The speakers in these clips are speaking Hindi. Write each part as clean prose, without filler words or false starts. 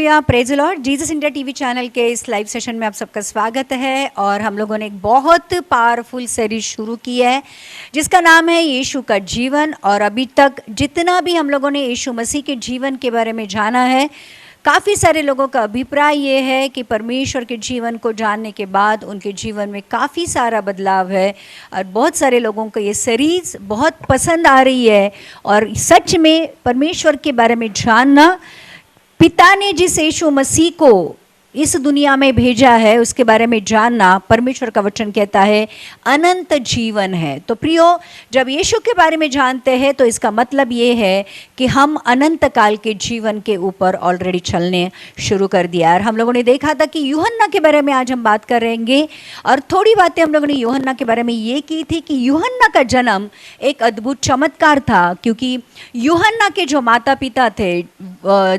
Hallelujah, praise the Lord. Jesus India TV channel के इस लाइव सेशन में आप सबका स्वागत है। और हम लोगों ने एक बहुत पावरफुल सीरीज शुरू की है जिसका नाम है यीशु का जीवन। और अभी तक जितना भी हम लोगों ने यीशु मसीह के जीवन के बारे में जाना है, काफ़ी सारे लोगों का अभिप्राय ये है कि परमेश्वर के जीवन को जानने के बाद उनके जीवन में काफ़ी सारा बदलाव है। और बहुत सारे लोगों को ये सीरीज़ बहुत पसंद आ रही है। और सच में परमेश्वर के बारे में जानना, पिता ने जिस यीशु मसीह को इस दुनिया में भेजा है उसके बारे में जानना, परमेश्वर का वचन कहता है अनंत जीवन है। तो प्रियो, जब यीशु के बारे में जानते हैं तो इसका मतलब ये है कि हम अनंत काल के जीवन के ऊपर ऑलरेडी चलने शुरू कर दिया। और हम लोगों ने देखा था कि यूहन्ना के बारे में आज हम बात करेंगे। और थोड़ी बातें हम लोगों ने यूहन्ना के बारे में ये की थी कि यूहन्ना का जन्म एक अद्भुत चमत्कार था, क्योंकि यूहन्ना के जो माता पिता थे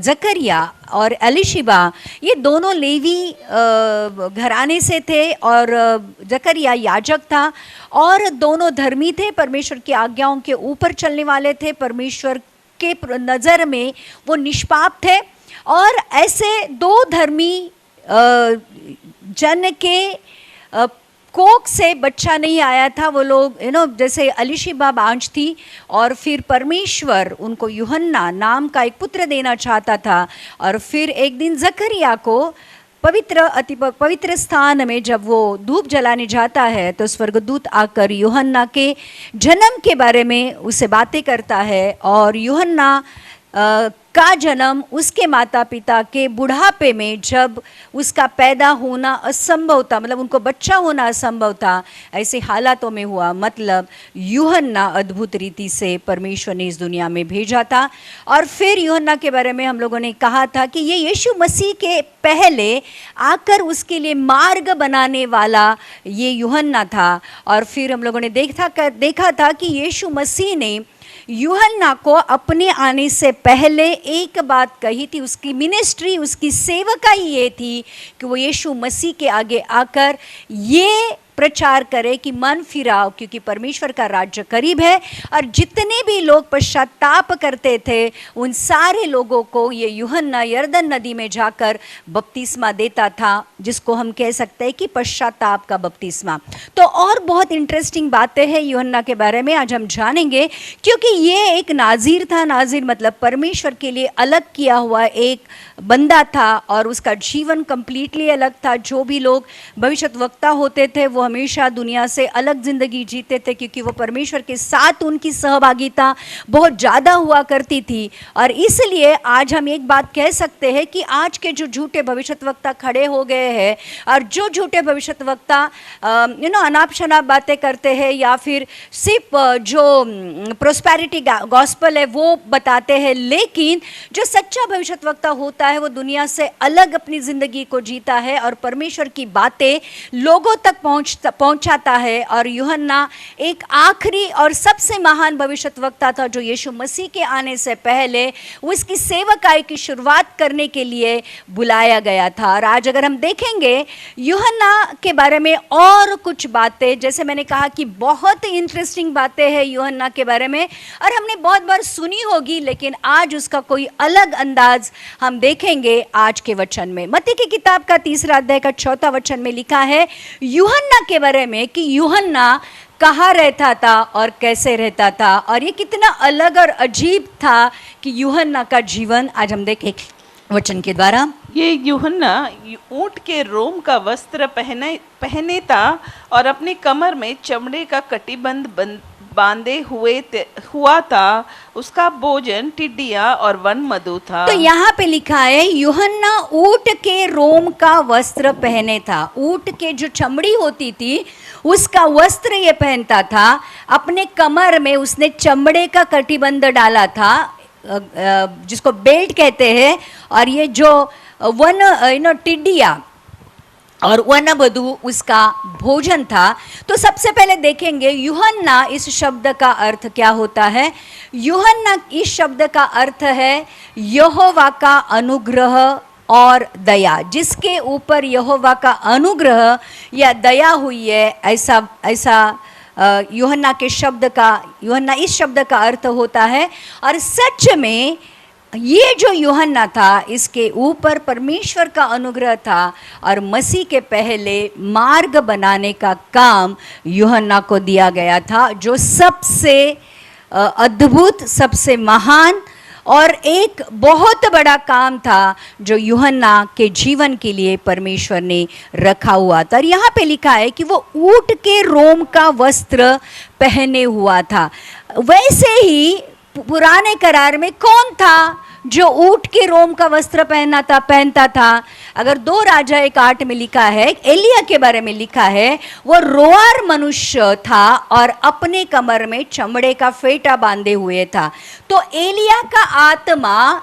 जकरिया और एलिशिबा, ये दोनों लेवी घराने से थे। और जकरिया याजक था और दोनों धर्मी थे, परमेश्वर की आज्ञाओं के ऊपर चलने वाले थे, परमेश्वर के नज़र में वो निष्पाप थे। और ऐसे दो धर्मी जन के कोख से बच्चा नहीं आया था। वो लोग जैसे एलिशिबा बांझ थी और फिर परमेश्वर उनको यूहन्ना नाम का एक पुत्र देना चाहता था। और फिर एक दिन जकरिया को अति पवित्र स्थान में जब वो धूप जलाने जाता है तो स्वर्गदूत आकर यूहन्ना के जन्म के बारे में उससे बातें करता है। और यूहन्ना का जन्म उसके माता पिता के बुढ़ापे में, जब उसका पैदा होना असंभव था, मतलब उनको बच्चा होना असंभव था, ऐसे हालातों में हुआ। मतलब यूहन्ना अद्भुत रीति से परमेश्वर ने इस दुनिया में भेजा था। और फिर यूहन्ना के बारे में हम लोगों ने कहा था कि ये यीशु मसीह के पहले आकर उसके लिए मार्ग बनाने वाला ये यूहन्ना था। और फिर हम लोगों ने देखा था कि यीशु मसीह ने यूहन्ना को अपने आने से पहले एक बात कही थी। उसकी मिनिस्ट्री, उसकी सेवकाई ये थी कि वो यीशु मसीह के आगे आकर ये प्रचार करे कि मन फिराओ, क्योंकि परमेश्वर का राज्य करीब है। और जितने भी लोग पश्चाताप करते थे उन सारे लोगों को ये यूहन्ना यरदन नदी में जाकर बपतिस्मा देता था, जिसको हम कह सकते हैं कि पश्चाताप का बपतिस्मा। तो और बहुत इंटरेस्टिंग बातें हैं यूहन्ना के बारे में आज हम जानेंगे, क्योंकि ये एक नाज़ीर था। नाज़ीर मतलब परमेश्वर के लिए अलग किया हुआ एक बंदा था और उसका जीवन कंप्लीटली अलग था। जो भी लोग भविष्यद्वक्ता होते थे वो हमेशा दुनिया से अलग ज़िंदगी जीते थे, क्योंकि वो परमेश्वर के साथ उनकी सहभागिता बहुत ज़्यादा हुआ करती थी। और इसलिए आज हम एक बात कह सकते हैं कि आज के जो झूठे भविष्यद्वक्ता खड़े हो गए हैं और जो झूठे भविष्यद्वक्ता अनाप शनाप बातें करते हैं या फिर सिर्फ जो प्रोस्पेरिटी गॉस्पल है वो बताते हैं, लेकिन जो सच्चा भविष्यद्वक्ता होता है वो दुनिया से अलग अपनी ज़िंदगी को जीता है और परमेश्वर की बातें लोगों तक पहुंचाता है। और यूहन्ना एक आखिरी और सबसे महान भविष्यद्वक्ता था जो यीशु मसीह के आने से पहले उसकी सेवकाई की शुरुआत करने के लिए बुलाया गया था। और आज अगर हम देखेंगे यूहन्ना के बारे में और कुछ बातें, जैसे मैंने कहा कि बहुत इंटरेस्टिंग बातें हैं यूहन्ना के बारे में और हमने बहुत बार सुनी होगी, लेकिन आज उसका कोई अलग अंदाज हम देखेंगे आज के वचन में। मत्ती की किताब का 3 अध्याय का 4 वचन में लिखा है यूहन्ना के बारे में कि यूहन्ना कहाँ रहता था और कैसे रहता था। और ये कितना अलग और अजीब था कि यूहन्ना का जीवन आज हम देखें वचन के द्वारा। ये यूहन्ना ऊंट के रोम का वस्त्र पहने था और अपने कमर में चमड़े का कटिबंध बांधे हुआ था। उसका भोजन टिड्डियां और वन मधु था। तो यहाँ पे लिखा है यूहन्ना ऊंट के रोम का वस्त्र पहने था। ऊंट के जो चमड़ी होती थी उसका वस्त्र ये पहनता था। अपने कमर में उसने चमड़े का कटिबंध डाला था, जिसको बेल्ट कहते हैं। और ये जो टिड्डिया और वनबधु उसका भोजन था। तो सबसे पहले देखेंगे यूहन्ना इस शब्द का अर्थ क्या होता है। यूहन्ना इस शब्द का अर्थ है यहोवा का अनुग्रह और दया, जिसके ऊपर यहोवा का अनुग्रह या दया हुई है, ऐसा यूहन्ना इस शब्द का अर्थ होता है। और सच में ये जो यूहन्ना था, इसके ऊपर परमेश्वर का अनुग्रह था और मसीह के पहले मार्ग बनाने का काम यूहन्ना को दिया गया था, जो सबसे अद्भुत, सबसे महान और एक बहुत बड़ा काम था जो यूहन्ना के जीवन के लिए परमेश्वर ने रखा हुआ था। और यहाँ पे लिखा है कि वो ऊँट के रोम का वस्त्र पहने हुआ था। वैसे ही पुराने करार में कौन था जो ऊँट के रोम का वस्त्र पहनता था? अगर 2 राजा 1:8 में लिखा है, एलिया के बारे में लिखा है, वो रोआर मनुष्य था और अपने कमर में चमड़े का फेटा बांधे हुए था। तो एलिया का आत्मा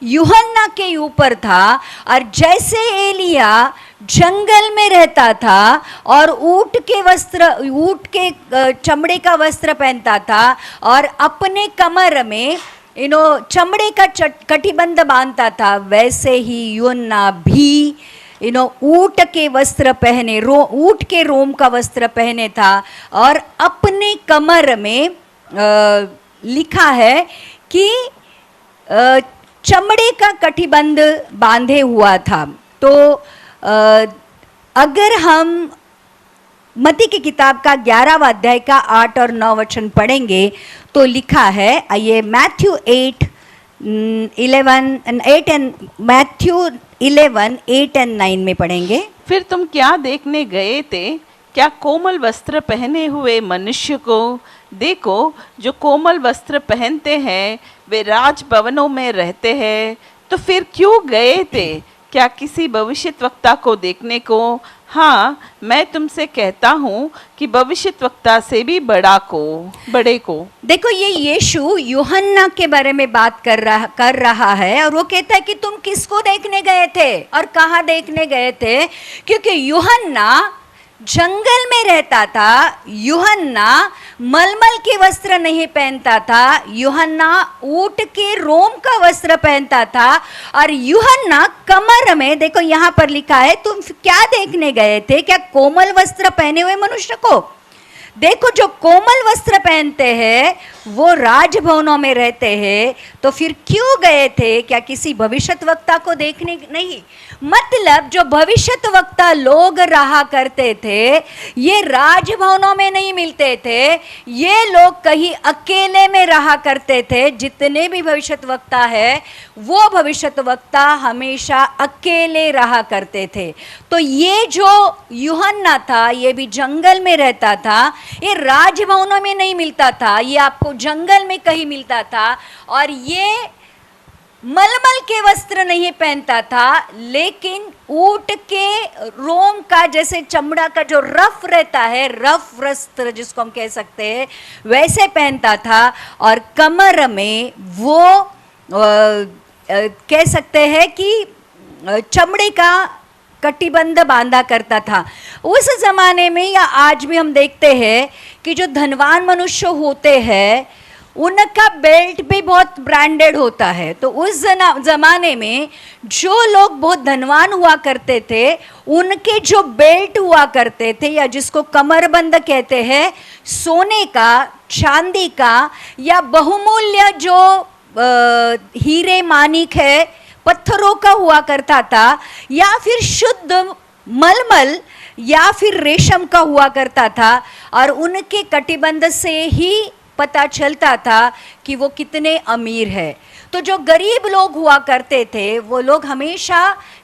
यूहन्ना के ऊपर था, और जैसे एलिया जंगल में रहता था और ऊँट के चमड़े का वस्त्र पहनता था और अपने कमर में चमड़े का कटिबंध बांधता था, वैसे ही यूहन्ना भी ऊँट के वस्त्र पहने, ऊँट के रोम का वस्त्र पहने था और अपने कमर में लिखा है कि चमड़े का कटिबंध बांधे हुआ था। तो अगर हम मत्ती की किताब का 11वां अध्याय का 8 और 9 वचन पढ़ेंगे तो लिखा है, आइए मैथ्यू 11:8-9 में पढ़ेंगे। फिर तुम क्या देखने गए थे? क्या कोमल वस्त्र पहने हुए मनुष्य को? देखो, जो कोमल वस्त्र पहनते हैं वे राजभवनों में रहते हैं। तो फिर क्यों गए थे? क्या किसी भविष्यद्वक्ता को देखने को? हाँ, मैं तुमसे कहता हूँ कि भविष्यद्वक्ता से भी बड़े को। देखो, ये यीशु यूहन्ना के बारे में बात कर रहा है और वो कहता है कि तुम किसको देखने गए थे और कहाँ देखने गए थे? क्योंकि यूहन्ना जंगल में रहता था, यूहन्ना मलमल के वस्त्र नहीं पहनता था, यूहन्ना ऊँट के रोम का वस्त्र पहनता था, और यूहन्ना कमर में, देखो यहाँ पर लिखा है, तुम क्या देखने गए थे? क्या कोमल वस्त्र पहने हुए मनुष्य को? देखो, जो कोमल वस्त्र पहनते हैं वो राजभवनों में रहते हैं। तो फिर क्यों गए थे? क्या किसी भविष्यद्वक्ता को देखने? नहीं, मतलब जो भविष्यद्वक्ता लोग रहा करते थे ये राजभवनों में नहीं मिलते थे, ये लोग कहीं अकेले में रहा करते थे। जितने भी भविष्यद्वक्ता है वो भविष्यद्वक्ता हमेशा अकेले रहा करते थे। तो ये जो यूहन्ना था ये भी जंगल में रहता था, ये राजभवनों में नहीं मिलता था, ये आपको जंगल में कहीं मिलता था, और ये मलमल के वस्त्र नहीं पहनता था, लेकिन ऊँट के रोम का, जैसे चमड़ा का जो रफ रहता है, रफ वस्त्र जिसको हम कह सकते हैं, वैसे पहनता था, और कमर में वो कह सकते हैं कि चमड़े का कटिबंध बांधा करता था। उस जमाने में या आज भी हम देखते हैं कि जो धनवान मनुष्य होते हैं उनका बेल्ट भी बहुत ब्रांडेड होता है। तो उस जमाने में जो लोग बहुत धनवान हुआ करते थे उनके जो बेल्ट हुआ करते थे, या जिसको कमरबंद कहते हैं, सोने का, चांदी का या बहुमूल्य जो हीरे मानिक है, पत्थरों का हुआ करता था, या फिर शुद्ध मलमल या फिर रेशम का हुआ करता था, और उनके कटिबंध से ही पता चलता था कि वो कितने अमीर है। तो जो गरीब लोग हुआ करते थे वो लोग हमेशा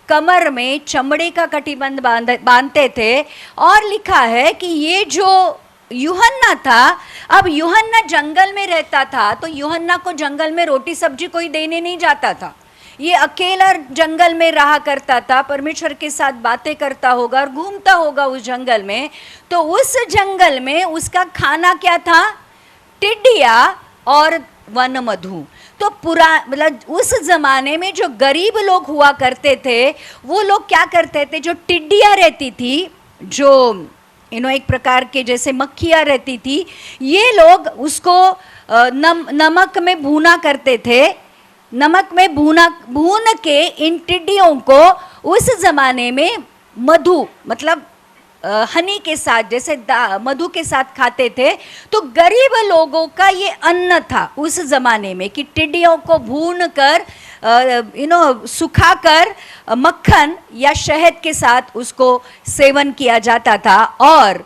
कमर में चमड़े का कटिबंध बांधते थे। और लिखा है कि ये जो यूहन्ना था, अब यूहन्ना जंगल में रहता था, तो यूहन्ना को जंगल में रोटी सब्जी कोई देने नहीं जाता था, ये अकेला जंगल में रहा करता था, परमेश्वर के साथ बातें करता होगा और घूमता होगा उस जंगल में। तो उस जंगल में उसका खाना क्या था? टिड्डिया और वन मधु। तो मतलब उस जमाने में जो गरीब लोग हुआ करते थे वो लोग क्या करते थे, जो टिड्डियाँ रहती थी, जो एक प्रकार के जैसे मक्खियाँ रहती थी, ये लोग उसको नमक में भूना करते थे। नमक में भून के इन टिड्डियों को उस जमाने में मधु, मतलब हनी के साथ, जैसे मधु के साथ खाते थे। तो गरीब लोगों का ये अन्न था उस जमाने में कि टिड्डियों को भून कर सुखाकर मक्खन या शहद के साथ उसको सेवन किया जाता था। और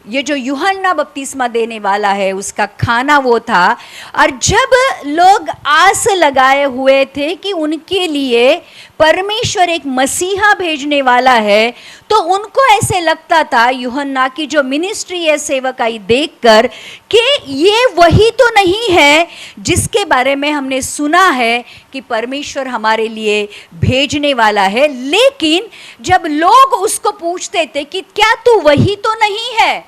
ये जो यूहन्ना बपतिस्मा देने वाला है उसका खाना वो था। और जब लोग आस लगाए हुए थे कि उनके लिए परमेश्वर एक मसीहा भेजने वाला है, तो उनको ऐसे लगता था यूहन्ना की जो मिनिस्ट्री है, सेवकाई देखकर, कि ये वही तो नहीं है जिसके बारे में हमने सुना है कि परमेश्वर हमारे लिए भेजने वाला है। लेकिन जब लोग उसको पूछते थे कि क्या तू वही तो नहीं है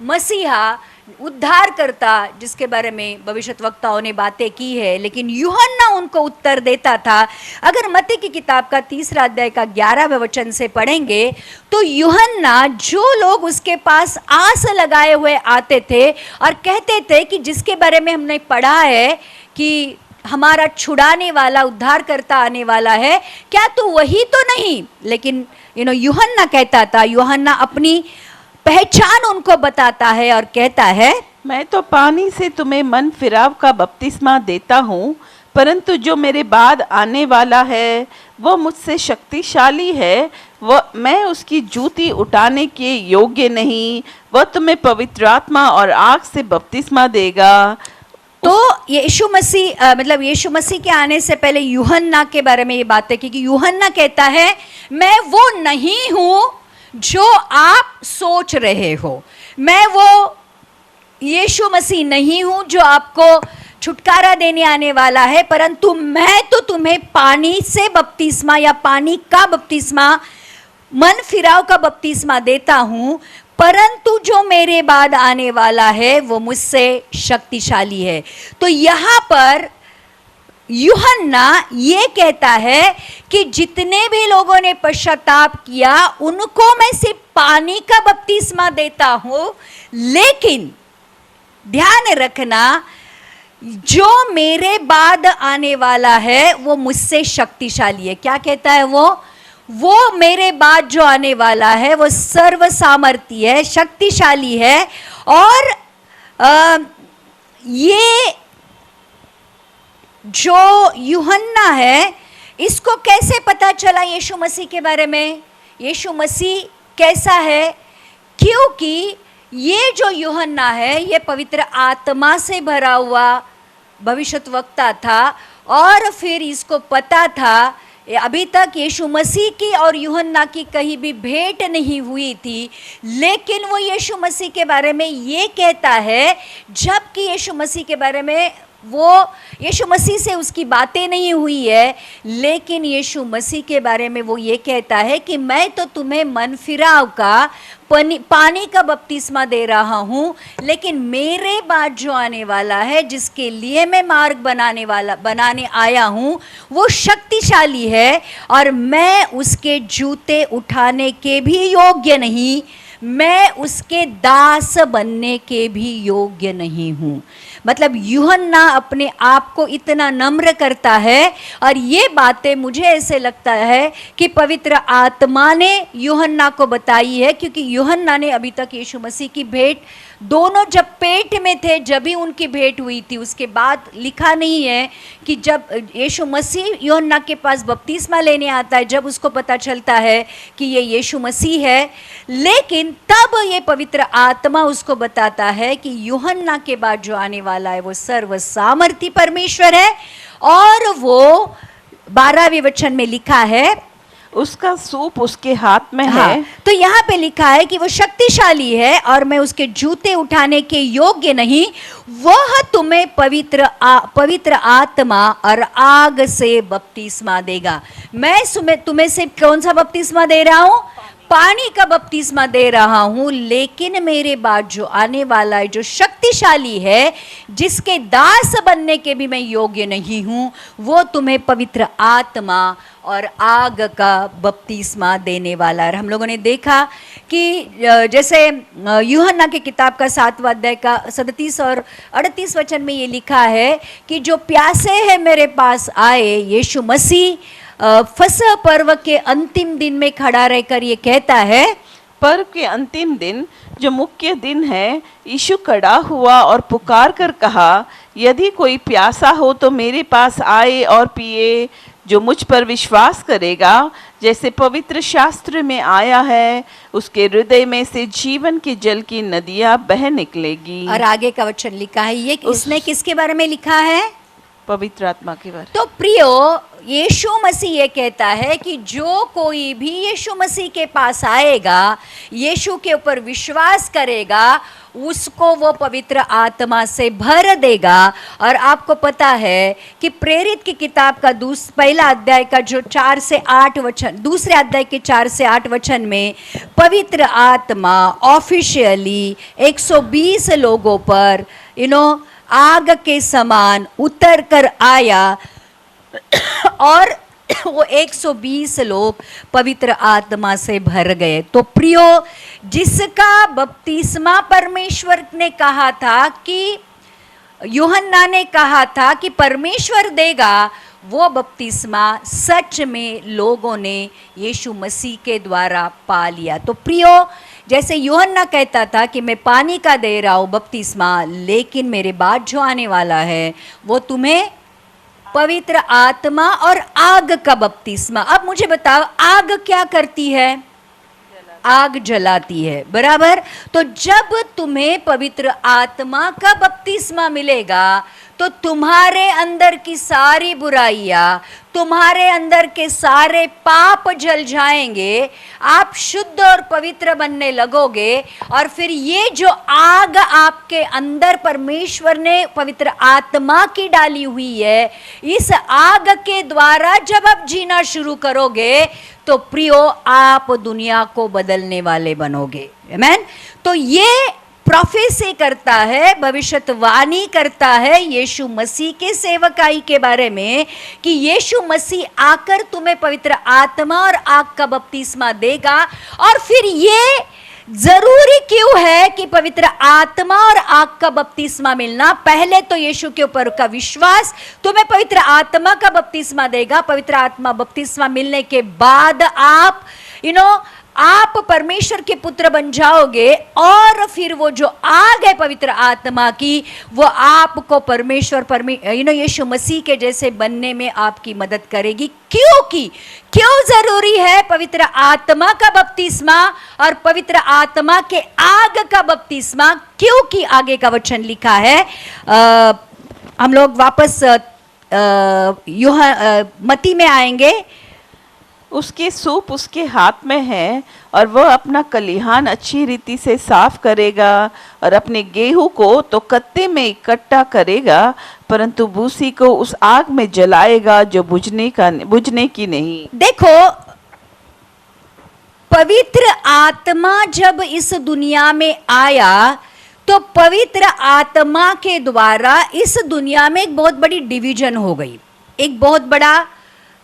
मसीहा, उद्धार करता, जिसके बारे में भविष्यद्वक्ताओं ने बातें की है, लेकिन यूहन्ना उनको उत्तर देता था। अगर मत्ती की किताब का 3 अध्याय का 11वें वचन से पढ़ेंगे तो यूहन्ना, जो लोग उसके पास आस लगाए हुए आते थे और कहते थे कि जिसके बारे में हमने पढ़ा है कि हमारा छुड़ाने वाला, उद्धार करता आने वाला है, क्या तू वही तो नहीं। लेकिन यूहन्ना कहता था, यूहन्ना अपनी पहचान उनको बताता है और कहता है, मैं तो पानी से तुम्हें मन फिराव का बपतिस्मा देता हूँ, परंतु जो मेरे बाद आने वाला है वह मुझसे शक्तिशाली है, वह मैं उसकी जूती उठाने के योग्य नहीं। वह तुम्हें पवित्र आत्मा और आग से बपतिस्मा देगा। तो यीशु मसीह मतलब यीशु मसीह के आने से पहले यूहन्ना के बारे में ये बात है कि यूहन्ना कहता है, मैं वो नहीं हूँ जो आप सोच रहे हो, मैं वो यीशु मसीह नहीं हूं जो आपको छुटकारा देने आने वाला है, परंतु मैं तो तुम्हें पानी से बपतिस्मा या पानी का बपतिस्मा, मन फिराव का बपतिस्मा देता हूं, परंतु जो मेरे बाद आने वाला है वो मुझसे शक्तिशाली है। तो यहाँ पर यूहन्ना ये कहता है कि जितने भी लोगों ने पश्चाताप किया उनको मैं सिर्फ पानी का बपतिस्मा देता हूं, लेकिन ध्यान रखना, जो मेरे बाद आने वाला है वो मुझसे शक्तिशाली है। क्या कहता है वो मेरे बाद जो आने वाला है वो सर्व सामर्थी है, शक्तिशाली है। और ये जो यूहन्ना है, इसको कैसे पता चला यीशु मसीह के बारे में, यीशु मसीह कैसा है? क्योंकि ये जो यूहन्ना है ये पवित्र आत्मा से भरा हुआ भविष्यद्वक्ता था, और फिर इसको पता था अभी तक यीशु मसीह की और यूहन्ना की कहीं भी भेंट नहीं हुई थी, लेकिन वो यीशु मसीह के बारे में ये कहता है, जबकि यीशु मसीह के बारे में वो यीशु मसीह से उसकी बातें नहीं हुई है, लेकिन यीशु मसीह के बारे में वो ये कहता है कि मैं तो तुम्हें मन फिराव का पानी का बपतिस्मा दे रहा हूँ, लेकिन मेरे बाद जो आने वाला है, जिसके लिए मैं मार्ग बनाने आया हूँ, वो शक्तिशाली है और मैं उसके जूते उठाने के भी योग्य नहीं, मैं उसके दास बनने के भी योग्य नहीं हूँ। मतलब यूहन्ना अपने आप को इतना नम्र करता है, और ये बातें मुझे ऐसे लगता है कि पवित्र आत्मा ने यूहन्ना को बताई है, क्योंकि यूहन्ना ने अभी तक यीशु मसीह की भेंट, दोनों जब पेट में थे जब भी उनकी भेंट हुई थी, उसके बाद लिखा नहीं है कि जब यीशु मसीह यूहन्ना के पास बपतिस्मा लेने आता है, जब उसको पता चलता है कि ये यीशु मसीह है, लेकिन तब ये पवित्र आत्मा उसको बताता है कि यूहन्ना के बाद जो आने वाला है वो सर्व सामर्थी परमेश्वर है, और वो 12वें वचन में लिखा है, उसका सूप उसके हाथ में हाँ, है। तो यहाँ पे लिखा है कि वो शक्तिशाली है और मैं उसके जूते उठाने के योग्य नहीं, वह तुम्हें पवित्र आत्मा और आग से बपतिस्मा देगा। मैं तुम्हें सिर्फ कौन सा बपतिस्मा दे रहा हूँ? पानी का बपतिस्मा दे रहा हूँ, लेकिन मेरे बाद जो आने वाला है, जो शक्तिशाली है, जिसके दास बनने के भी मैं योग्य नहीं हूँ, वो तुम्हें पवित्र आत्मा और आग का बपतिस्मा देने वाला है। हम लोगों ने देखा कि जैसे यूहन्ना की किताब का 7वां अध्याय का 37 और 38 वचन में ये लिखा है कि जो प्यासे हैं मेरे पास आए, यीशु मसीह फसह पर्व के अंतिम दिन में खड़ा रहकर ये कहता है, पर्व के अंतिम दिन जो मुख्य दिन है, यीशु खड़ा हुआ और पुकार कर कहा, यदि कोई प्यासा हो तो मेरे पास आए और पिए। जो मुझ पर विश्वास करेगा, जैसे पवित्र शास्त्र में आया है, उसके हृदय में से जीवन के जल की नदियां बह निकलेगी। और आगे का वचन लिखा है, ये इसने किसके बारे में लिखा है? पवित्र आत्मा के बारे। तो प्रियो, यीशु मसीह ये कहता है कि जो कोई भी यीशु मसीह के पास आएगा, यीशु के ऊपर विश्वास करेगा, उसको वो पवित्र आत्मा से भर देगा। और आपको पता है कि प्रेरित की किताब का पहला अध्याय का जो 4 से 8 वचन, दूसरे अध्याय के 4 से 8 वचन में पवित्र आत्मा ऑफिशियली 120 लोगों पर आग के समान उतर कर आया और वो 120 लोग पवित्र आत्मा से भर गए। तो प्रियो, जिसका बपतिस्मा परमेश्वर ने कहा था कि यूहन्ना ने कहा था कि परमेश्वर देगा, वो बपतिस्मा सच में लोगों ने यीशु मसीह के द्वारा पा लिया। तो प्रियो, जैसे यूहन्ना कहता था कि मैं पानी का दे रहा हूँ बपतिस्मा, लेकिन मेरे बाद जो आने वाला है वो तुम्हें पवित्र आत्मा और आग का बपतिस्मा। अब मुझे बताओ, आग क्या करती है? आग जलाती है, बराबर। तो जब तुम्हें पवित्र आत्मा का बपतिस्मा मिलेगा तो तुम्हारे अंदर की सारी बुराइयां, तुम्हारे अंदर के सारे पाप जल जाएंगे, आप शुद्ध और पवित्र बनने लगोगे। और फिर ये जो आग आपके अंदर परमेश्वर ने पवित्र आत्मा की डाली हुई है, इस आग के द्वारा जब आप जीना शुरू करोगे तो प्रियो, आप दुनिया को बदलने वाले बनोगे। आमेन। तो ये प्रोफेसी करता है, भविष्यवाणी करता है यीशु मसीह के सेवकाई के बारे में कि यीशु मसीह आकर तुम्हें पवित्र आत्मा और आग का बपतिस्मा देगा। और फिर ये जरूरी क्यों है कि पवित्र आत्मा और आग का बपतिस्मा मिलना? पहले तो यीशु के ऊपर का विश्वास तुम्हें पवित्र आत्मा का बपतिस्मा देगा। पवित्र आत्मा बपतिस्मा मिलने के बाद आप परमेश्वर के पुत्र बन जाओगे। और फिर वो जो आग है पवित्र आत्मा की, वो आपको यीशु मसीह के जैसे बनने में आपकी मदद करेगी। क्यों जरूरी है पवित्र आत्मा का बपतिस्मा और पवित्र आत्मा के आग का बपतिस्मा? क्योंकि आगे का वचन लिखा है, हम लोग वापस मत्ती में आएंगे। उसके सूप उसके हाथ में है और वह अपना कलिहान अच्छी रीति से साफ करेगा और अपने गेहूं को तो कत्ते में इकट्ठा करेगा, परंतु भूसी को उस आग में जलाएगा जो बुझने की नहीं। देखो, पवित्र आत्मा जब इस दुनिया में आया तो पवित्र आत्मा के द्वारा इस दुनिया में एक बहुत बड़ी डिवीजन हो गई, एक बहुत बड़ा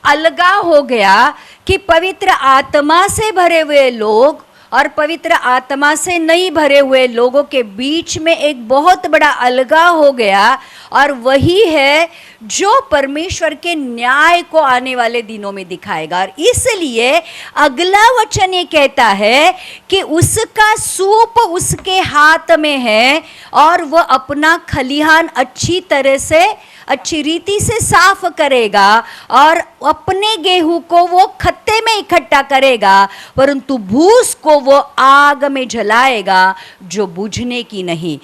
अलगाव हो गया कि पवित्र आत्मा से भरे हुए लोग और पवित्र आत्मा से नहीं भरे हुए लोगों के बीच में एक बहुत बड़ा अलगाव हो गया। और वही है जो परमेश्वर के न्याय को आने वाले दिनों में दिखाएगा। और इसलिए अगला वचन ये कहता है कि उसका सूप उसके हाथ में है और वह अपना खलिहान अच्छी रीति से साफ करेगा और अपने गेहूं को वो खत्ते में इकट्ठा करेगा, परंतु भूस को वो आग में जलाएगा जो बुझने की नहीं।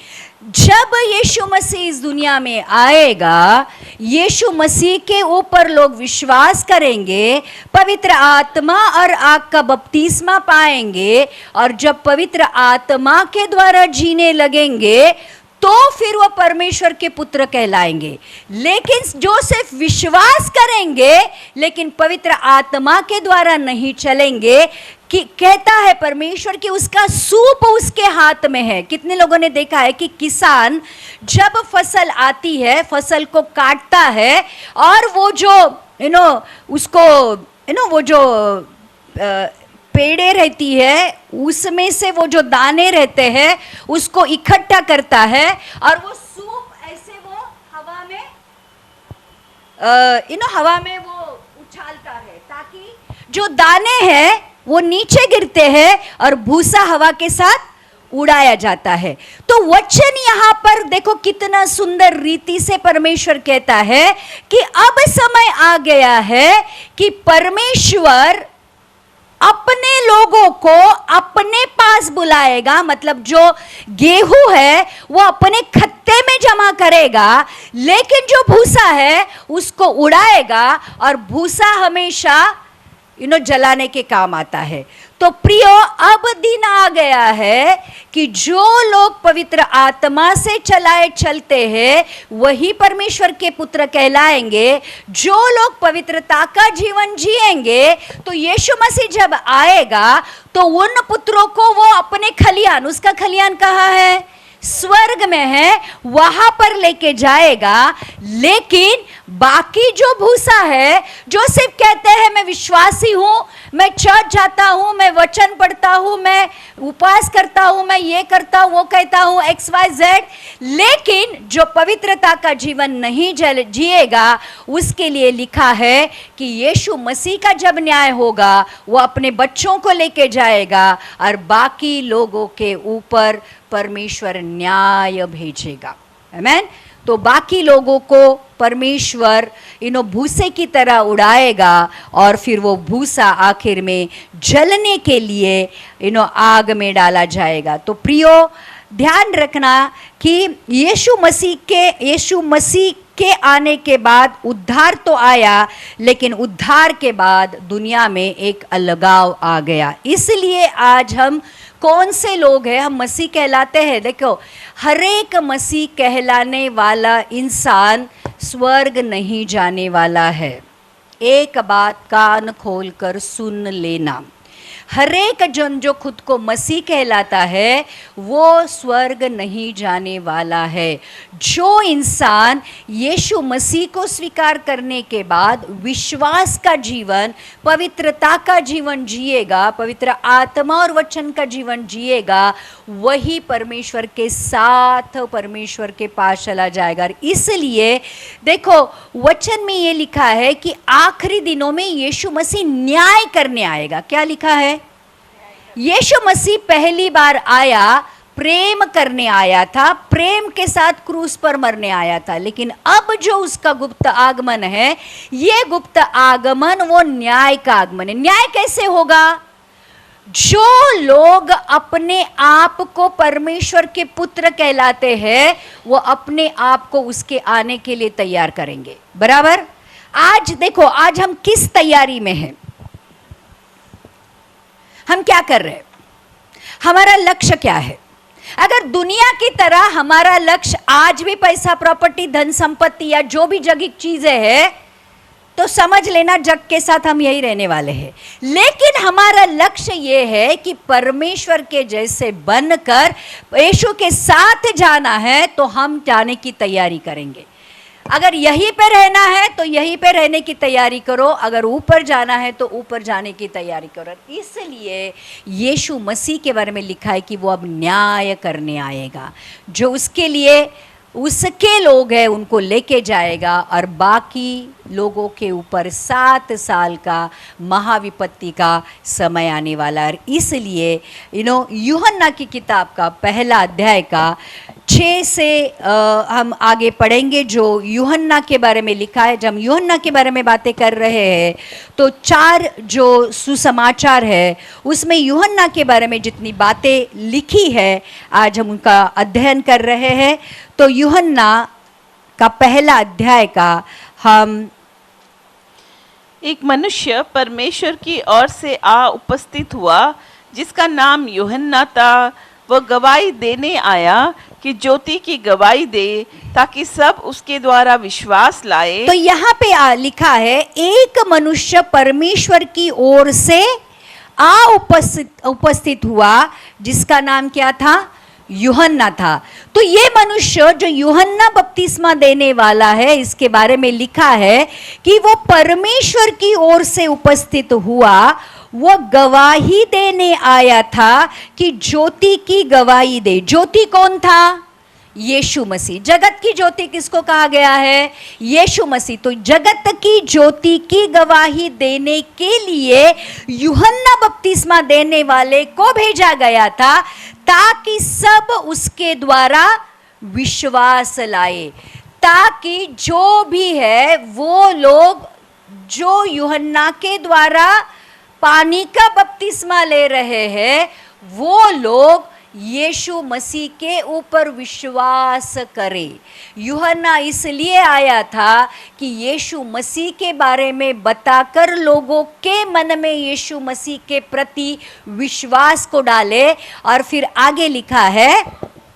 जब यीशु मसीह इस दुनिया में आएगा, यीशु मसीह के ऊपर लोग विश्वास करेंगे, पवित्र आत्मा और आग का बपतिस्मा पाएंगे और जब पवित्र आत्मा के द्वारा जीने लगेंगे तो फिर वो परमेश्वर के पुत्र कहलाएंगे। लेकिन जो सिर्फ विश्वास करेंगे लेकिन पवित्र आत्मा के द्वारा नहीं चलेंगे, कि कहता है परमेश्वर कि उसका सूप उसके हाथ में है। कितने लोगों ने देखा है कि किसान जब फसल आती है, फसल को काटता है और वो जो वो जो पेड़े रहती है उसमें से वो जो दाने रहते हैं उसको इकट्ठा करता है और वो सूप ऐसे वो हवा में वो उछालता है ताकि जो दाने हैं वो नीचे गिरते हैं और भूसा हवा के साथ उड़ाया जाता है। तो वचन यहाँ पर देखो कितना सुंदर रीति से परमेश्वर कहता है कि अब समय आ गया है कि परमेश्वर अपने लोगों को अपने पास बुलाएगा। मतलब जो गेहूं है वो अपने खत्ते में जमा करेगा, लेकिन जो भूसा है उसको उड़ाएगा, और भूसा हमेशा जलाने के काम आता है। तो प्रियो, अब दिन आ गया है कि जो लोग पवित्र आत्मा से चलाए चलते हैं वही परमेश्वर के पुत्र कहलाएंगे। जो लोग पवित्रता का जीवन जिएंगे तो यीशु मसीह जब आएगा तो उन पुत्रों को वो अपने खलियान, उसका खलियान कहाँ है? स्वर्ग में है, वहां पर लेके जाएगा। लेकिन बाकी जो भूसा है, जो सिर्फ कहते हैं मैं विश्वासी हूं, मैं चर्च जाता हूं, मैं वचन पढ़ता हूं, मैं उपवास करता हूं, मैं ये करता हूं, वो कहता हूं, XYZ, लेकिन जो पवित्रता का जीवन नहीं जिएगा, उसके लिए लिखा है कि यीशु मसीह का जब न्याय होगा वो अपने बच्चों को लेके जाएगा और बाकी लोगों के ऊपर परमेश्वर न्याय भेजेगा। आमेन। तो बाकी लोगों को परमेश्वर भूसे की तरह उड़ाएगा और फिर वो भूसा आखिर में जलने के लिए आग में डाला जाएगा। तो प्रियो, ध्यान रखना कि यीशु मसीह के आने के बाद उद्धार तो आया, लेकिन उद्धार के बाद दुनिया में एक अलगाव आ गया। इसलिए आज हम कौन से लोग हैं? हम मसीह कहलाते हैं। देखो, हर एक मसीह कहलाने वाला इंसान स्वर्ग नहीं जाने वाला है। एक बात कान खोलकर सुन लेना, हर एक जन जो खुद को मसीह कहलाता है वो स्वर्ग नहीं जाने वाला है। जो इंसान यीशु मसीह को स्वीकार करने के बाद विश्वास का जीवन, पवित्रता का जीवन जिएगा, पवित्र आत्मा और वचन का जीवन जिएगा, वही परमेश्वर के साथ परमेश्वर के पास चला जाएगा। इसलिए देखो, वचन में ये लिखा है कि आखिरी दिनों में यीशु मसीह न्याय करने आएगा। क्या लिखा है? यीशु मसीह पहली बार आया, प्रेम करने आया था, प्रेम के साथ क्रूस पर मरने आया था। लेकिन अब जो उसका गुप्त आगमन है, ये गुप्त आगमन वो न्याय का आगमन है। न्याय कैसे होगा? जो लोग अपने आप को परमेश्वर के पुत्र कहलाते हैं वो अपने आप को उसके आने के लिए तैयार करेंगे। बराबर। आज देखो, आज हम किस तैयारी में हैं? हम क्या कर रहे हैं? हमारा लक्ष्य क्या है? अगर दुनिया की तरह हमारा लक्ष्य आज भी पैसा, प्रॉपर्टी, धन संपत्ति या जो भी जगह चीजें हैं, तो समझ लेना जग के साथ हम यही रहने वाले हैं। लेकिन हमारा लक्ष्य ये है कि परमेश्वर के जैसे बनकर यीशु के साथ जाना है, तो हम जाने की तैयारी करेंगे। अगर यहीं पे रहना है तो यहीं पे रहने की तैयारी करो, अगर ऊपर जाना है तो ऊपर जाने की तैयारी करो। इसलिए यीशु मसीह के बारे में लिखा है कि वो अब न्याय करने आएगा। जो उसके लिए उसके लोग हैं उनको लेके जाएगा और बाकी लोगों के ऊपर 7 साल का महाविपत्ति का समय आने वाला है। इसलिए यूहन्ना की किताब का पहला अध्याय का 6 से हम आगे पढ़ेंगे जो यूहन्ना के बारे में लिखा है। जब यूहन्ना के बारे में बातें कर रहे हैं तो 4 जो सुसमाचार है उसमें यूहन्ना के बारे में जितनी बातें लिखी है आज हम उनका अध्ययन कर रहे हैं। तो यूहन्ना का पहला अध्याय का हम एक मनुष्य परमेश्वर की ओर से आ उपस्थित हुआ जिसका नाम यूहन्ना था। वह गवाही देने आया कि ज्योति की गवाही दे ताकि सब उसके द्वारा विश्वास लाए। तो यहाँ पे लिखा है एक मनुष्य परमेश्वर की ओर से आ उपस्थित हुआ जिसका नाम क्या था? यूहन्ना था। तो ये मनुष्य जो यूहन्ना बपतिस्मा देने वाला है, इसके बारे में लिखा है कि वो परमेश्वर की ओर से उपस्थित हुआ, वो गवाही देने आया था कि ज्योति की गवाही दे। ज्योति कौन था? यीशु मसीह। जगत की ज्योति किसको कहा गया है? यीशु मसीह। तो जगत की ज्योति की गवाही देने के लिए यूहन्ना बपतिस्मा देने वाले को भेजा गया था ताकि सब उसके द्वारा विश्वास लाए, ताकि जो भी है वो लोग जो यूहन्ना के द्वारा पानी का बपतिस्मा ले रहे हैं वो लोग यीशु मसीह के ऊपर विश्वास करें। यूहन्ना इसलिए आया था कि यीशु मसीह के बारे में बताकर लोगों के मन में यीशु मसीह के प्रति विश्वास को डाले। और फिर आगे लिखा है,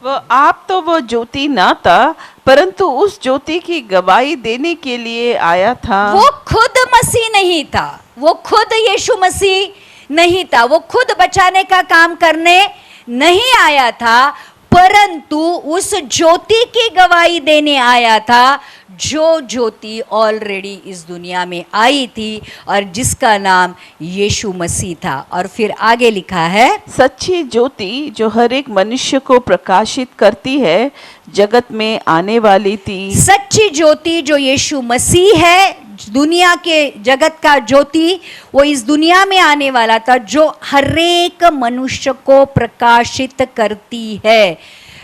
वो ज्योति ना था, परंतु उस ज्योति की गवाही देने के लिए आया था। वो खुद मसीह नहीं था, वो खुद यीशु मसीह नहीं था, वो खुद बचाने का काम करने नहीं आया था, परंतु उस ज्योति की गवाही देने आया था जो ज्योति ऑलरेडी इस दुनिया में आई थी और जिसका नाम यीशु मसीह था। और फिर आगे लिखा है, सच्ची ज्योति जो हर एक मनुष्य को प्रकाशित करती है जगत में आने वाली थी। सच्ची ज्योति जो यीशु मसीह है, दुनिया के जगत का ज्योति, वो इस दुनिया में आने वाला था जो हर एक मनुष्य को प्रकाशित करती है।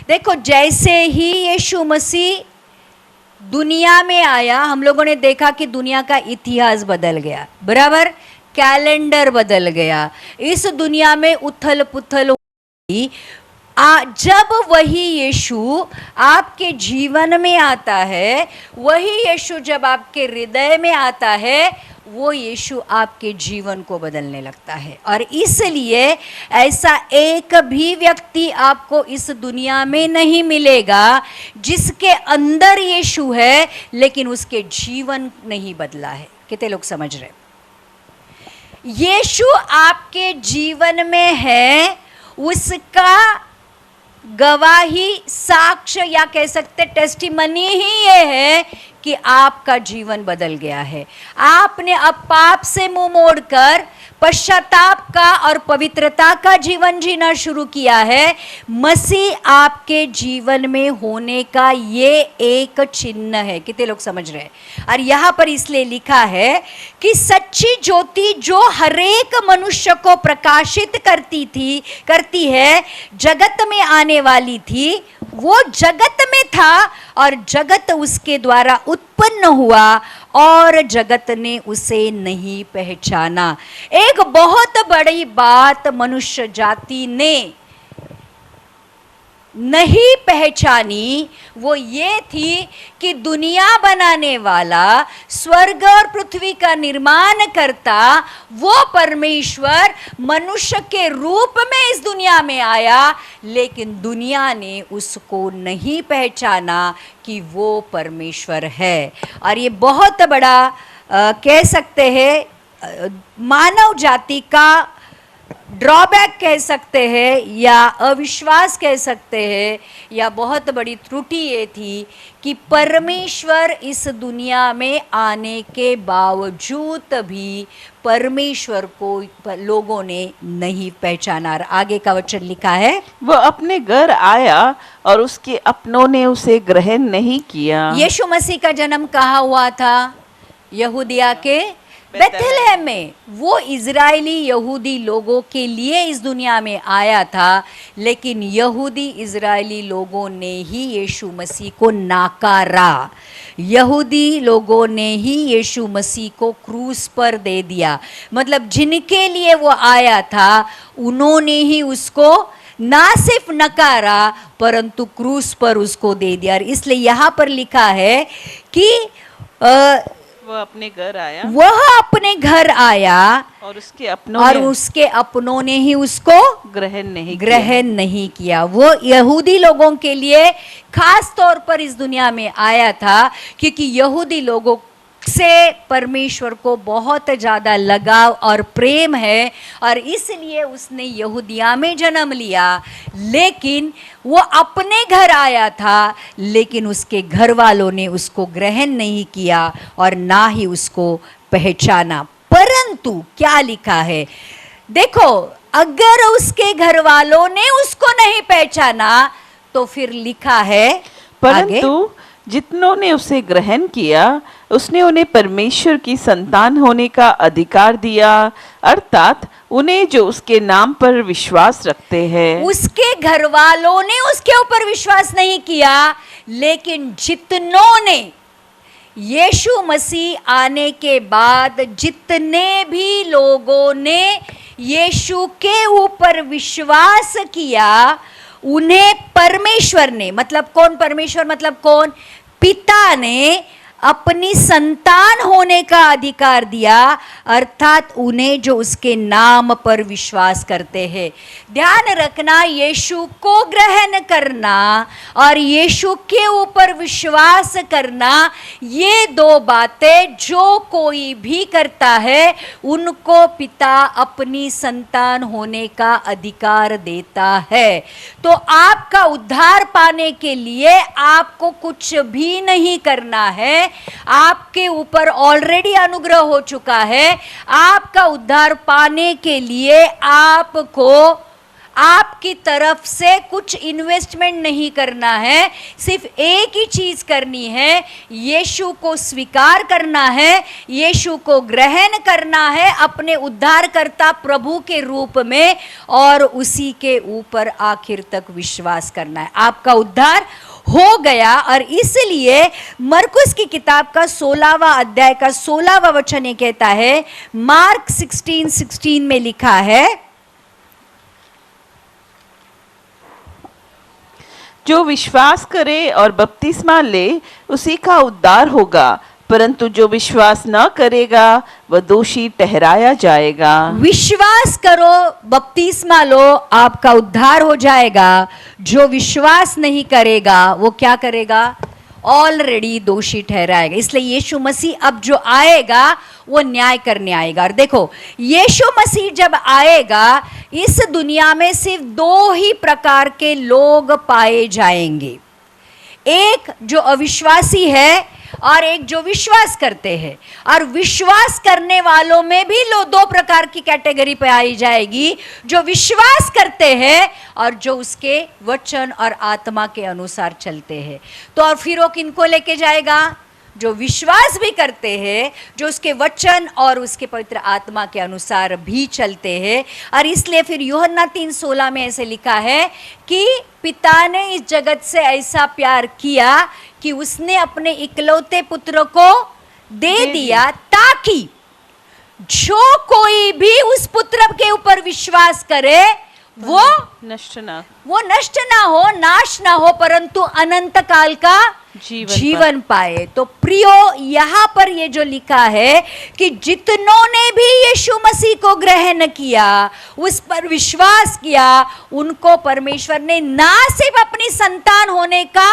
देखो, जैसे ही यीशु मसीह दुनिया में आया, हम लोगों ने देखा कि दुनिया का इतिहास बदल गया, बराबर, कैलेंडर बदल गया, इस दुनिया में उथल पुथल हुई। जब वही यीशु आपके जीवन में आता है, वही यीशु जब आपके हृदय में आता है, वो यीशु आपके जीवन को बदलने लगता है। और इसलिए ऐसा एक भी व्यक्ति आपको इस दुनिया में नहीं मिलेगा जिसके अंदर यीशु है लेकिन उसके जीवन नहीं बदला है। कितने लोग समझ रहे? यीशु आपके जीवन में है, उसका गवाही, साक्ष्य या कह सकते टेस्टिमनी ही ये है कि आपका जीवन बदल गया है। आपने अब पाप से मुंह मोड़कर पश्चाताप का और पवित्रता का जीवन जीना शुरू किया है। मसीह आपके जीवन में होने का ये एक चिन्ह है। कितने लोग समझ रहे हैं? और यहाँ पर इसलिए लिखा है कि सच्ची ज्योति जो हरेक मनुष्य को प्रकाशित करती है, जगत में आने वाली थी, वो जगत में था और जगत उसके द्वारा उत्पन्न हुआ और जगत ने उसे नहीं पहचाना। एक बहुत बड़ी बात मनुष्य जाति ने नहीं पहचानी, वो ये थी कि दुनिया बनाने वाला, स्वर्ग और पृथ्वी का निर्माण करता वो परमेश्वर मनुष्य के रूप में इस दुनिया में आया, लेकिन दुनिया ने उसको नहीं पहचाना कि वो परमेश्वर है। और ये बहुत बड़ा कह सकते हैं मानव जाति का ड्रॉबैक कह सकते हैं या अविश्वास कह सकते हैं, या बहुत बड़ी त्रुटि ये थी कि परमेश्वर इस दुनिया में आने के बावजूद भी परमेश्वर को लोगों ने नहीं पहचाना। आगे का वचन लिखा है, वो अपने घर आया और उसके अपनों ने उसे ग्रहण नहीं किया। यीशु मसीह का जन्म कहाँ हुआ था? यहूदिया के बेथलेहम में। वो इजरायली यहूदी लोगों के लिए इस दुनिया में आया था, लेकिन यहूदी इजरायली लोगों ने ही यीशु मसीह को नाकारा। यहूदी लोगों ने ही यीशु मसीह को क्रूस पर दे दिया। मतलब जिनके लिए वो आया था उन्होंने ही उसको ना सिर्फ नकारा परंतु क्रूस पर उसको दे दिया। और इसलिए यहाँ पर लिखा है कि वह अपने घर आया, वह अपने घर आया और उसके अपनों ने ही उसको ग्रहण नहीं किया। वो यहूदी लोगों के लिए खास तौर पर इस दुनिया में आया था क्योंकि यहूदी लोगों से परमेश्वर को बहुत ज़्यादा लगाव और प्रेम है और इसलिए उसने यहूदिया में जन्म लिया। लेकिन वो अपने घर आया था लेकिन उसके घर वालों ने उसको ग्रहण नहीं किया और ना ही उसको पहचाना। परंतु क्या लिखा है देखो, अगर उसके घर वालों ने उसको नहीं पहचाना तो फिर लिखा है परंतु जितनों ने उसे ग्रहण किया उसने उन्हें परमेश्वर की संतान होने का अधिकार दिया, अर्थात उन्हें जो उसके नाम पर विश्वास रखते हैं। उसके घर वालों ने उसके ऊपर विश्वास नहीं किया, लेकिन जितनों ने यीशु मसीह आने के बाद जितने भी लोगों ने यीशु के ऊपर विश्वास किया, उन्हें परमेश्वर ने, मतलब कौन परमेश्वर, मतलब कौन, पिता ने अपनी संतान होने का अधिकार दिया, अर्थात उन्हें जो उसके नाम पर विश्वास करते हैं। ध्यान रखना, यीशु को ग्रहण करना और यीशु के ऊपर विश्वास करना, ये दो बातें जो कोई भी करता है उनको पिता अपनी संतान होने का अधिकार देता है। तो आपका उद्धार पाने के लिए आपको कुछ भी नहीं करना है, आपके ऊपर ऑलरेडी अनुग्रह हो चुका है। आपका उद्धार पाने के लिए आपको आपकी तरफ से कुछ इन्वेस्टमेंट नहीं करना है, सिर्फ एक ही चीज करनी है, यीशु को स्वीकार करना है, यीशु को ग्रहण करना है अपने उद्धारकर्ता प्रभु के रूप में, और उसी के ऊपर आखिर तक विश्वास करना है। आपका उद्धार हो गया। और इसलिए मरकुस की किताब का 16वां अध्याय का 16वां वचन ये कहता है, मार्क 16:16 में लिखा है, जो विश्वास करे और बपतिस्मा ले उसी का उद्धार होगा, परंतु जो विश्वास न करेगा वह दोषी ठहराया जाएगा। विश्वास करो, बपतिस्मा लो, आपका उद्धार हो जाएगा। जो विश्वास नहीं करेगा वो क्या करेगा, ऑलरेडी दोषी ठहराएगा। इसलिए यीशु मसीह अब जो आएगा वो न्याय करने आएगा। और देखो, यीशु मसीह जब आएगा इस दुनिया में सिर्फ दो ही प्रकार के लोग पाए जाएंगे, एक जो अविश्वासी है और एक जो विश्वास करते हैं। और विश्वास करने वालों में भी दो प्रकार की कैटेगरी पाई जाएगी, जो विश्वास करते हैं और जो उसके वचन और आत्मा के अनुसार चलते हैं। तो और फिर वो किनको लेके जाएगा, जो विश्वास भी करते हैं, जो उसके वचन और उसके पवित्र आत्मा के अनुसार भी चलते हैं। और इसलिए फिर यूहन्ना 3:16 में ऐसे लिखा है कि पिता ने इस जगत से ऐसा प्यार किया कि उसने अपने इकलौते पुत्र को दे दिया, ताकि जो कोई भी उस पुत्र के ऊपर विश्वास करे वो नष्ट ना हो, नाश ना हो, परंतु अनंत काल का जीवन पाए। तो प्रियो, यहाँ पर ये जो लिखा है कि जितनों ने भी यीशु मसीह को ग्रहण किया, उस पर विश्वास किया, उनको परमेश्वर ने ना सिर्फ अपनी संतान होने का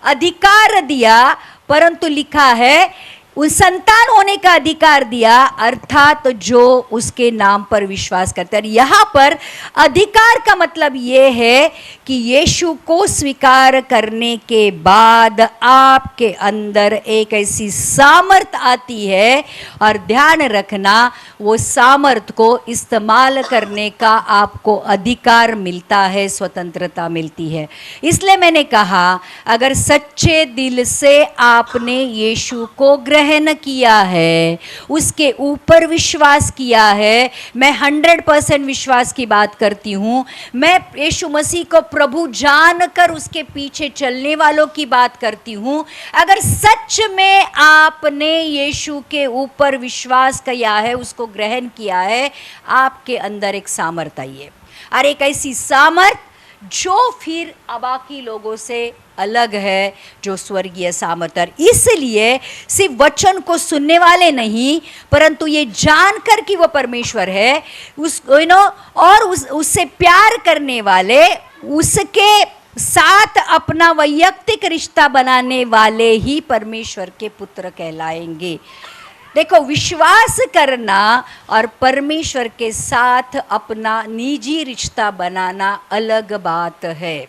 अधिकार दिया, परंतु लिखा है उस संतान होने का अधिकार दिया, अर्थात जो उसके नाम पर विश्वास करते हैं। यहाँ पर अधिकार का मतलब ये है कि यीशु को स्वीकार करने के बाद आपके अंदर एक ऐसी सामर्थ आती है, और ध्यान रखना, वो सामर्थ को इस्तेमाल करने का आपको अधिकार मिलता है, स्वतंत्रता मिलती है। इसलिए मैंने कहा, अगर सच्चे दिल से आपने यीशु को ग्रहण किया है, उसके ऊपर विश्वास किया है, मैं 100% विश्वास की बात करती हूँ, मैं यीशु मसीह को प्रभु जानकर उसके पीछे चलने वालों की बात करती हूँ। अगर सच में आपने यीशु के ऊपर विश्वास किया है, उसको ग्रहण किया है, आपके अंदर एक सामर्थ आई है, और एक ऐसी सामर्थ जो फिर बाकी लोगों से अलग है, जो स्वर्गीय सामर्थ। इसलिए सिर्फ वचन को सुनने वाले नहीं, परंतु ये जानकर कि वो परमेश्वर है, उससे प्यार करने वाले, उसके साथ अपना वैयक्तिक रिश्ता बनाने वाले ही परमेश्वर के पुत्र कहलाएंगे। देखो, विश्वास करना और परमेश्वर के साथ अपना निजी रिश्ता बनाना अलग बात है,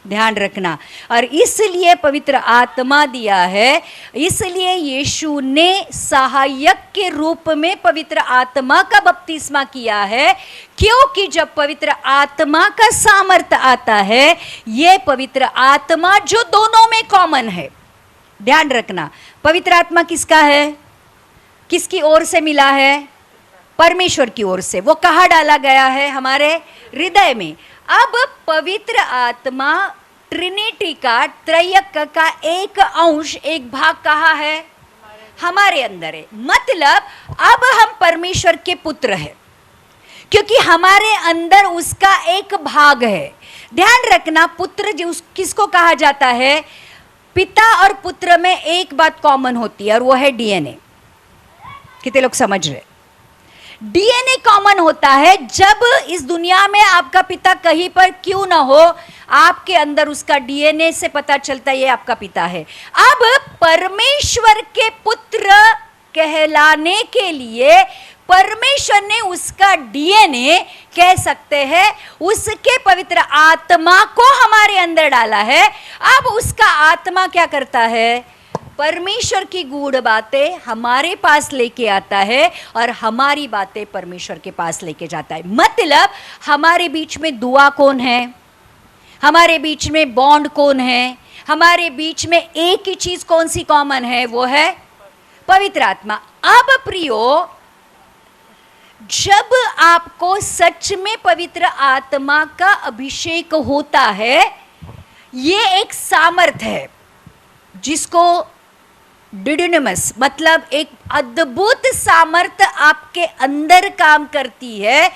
ध्यान रखना। और इसलिए पवित्र आत्मा दिया है, इसलिए यीशु ने सहायक के रूप में पवित्र आत्मा का बपतिस्मा किया है, क्योंकि जब पवित्र आत्मा का सामर्थ आता है, ये पवित्र आत्मा जो दोनों में कॉमन है, ध्यान रखना, पवित्र आत्मा किसका है, किसकी ओर से मिला है, परमेश्वर की ओर से। वो कहाँ डाला गया है, हमारे हृदय में। अब पवित्र आत्मा ट्रिनिटी का, त्रयक का एक अंश, एक भाग कहाँ है, हमारे अंदर है। मतलब अब हम परमेश्वर के पुत्र हैं, क्योंकि हमारे अंदर उसका एक भाग है। ध्यान रखना, पुत्र जो किसको कहा जाता है, पिता और पुत्र में एक बात कॉमन होती है और वो है डीएनए। कितने लोग समझ रहे, डीएनए कॉमन होता है। जब इस दुनिया में आपका पिता कहीं पर क्यों ना हो, आपके अंदर उसका डीएनए से पता चलता है ये आपका पिता है। अब परमेश्वर के पुत्र कहलाने के लिए परमेश्वर ने उसका डीएनए, कह सकते हैं उसके पवित्र आत्मा को हमारे अंदर डाला है। अब उसका आत्मा क्या करता है, परमेश्वर की गूढ़ बातें हमारे पास लेके आता है और हमारी बातें परमेश्वर के पास लेके जाता है। मतलब हमारे बीच में दुआ कौन है, हमारे बीच में बॉन्ड कौन है, हमारे बीच में एक ही चीज कौन सी कॉमन है, वो है पवित्र आत्मा। अब प्रियो, जब आपको सच में पवित्र आत्मा का अभिषेक होता है, ये एक सामर्थ है जिसको डिडिनमस, मतलब एक अद्भुत सामर्थ आपके अंदर काम करती है।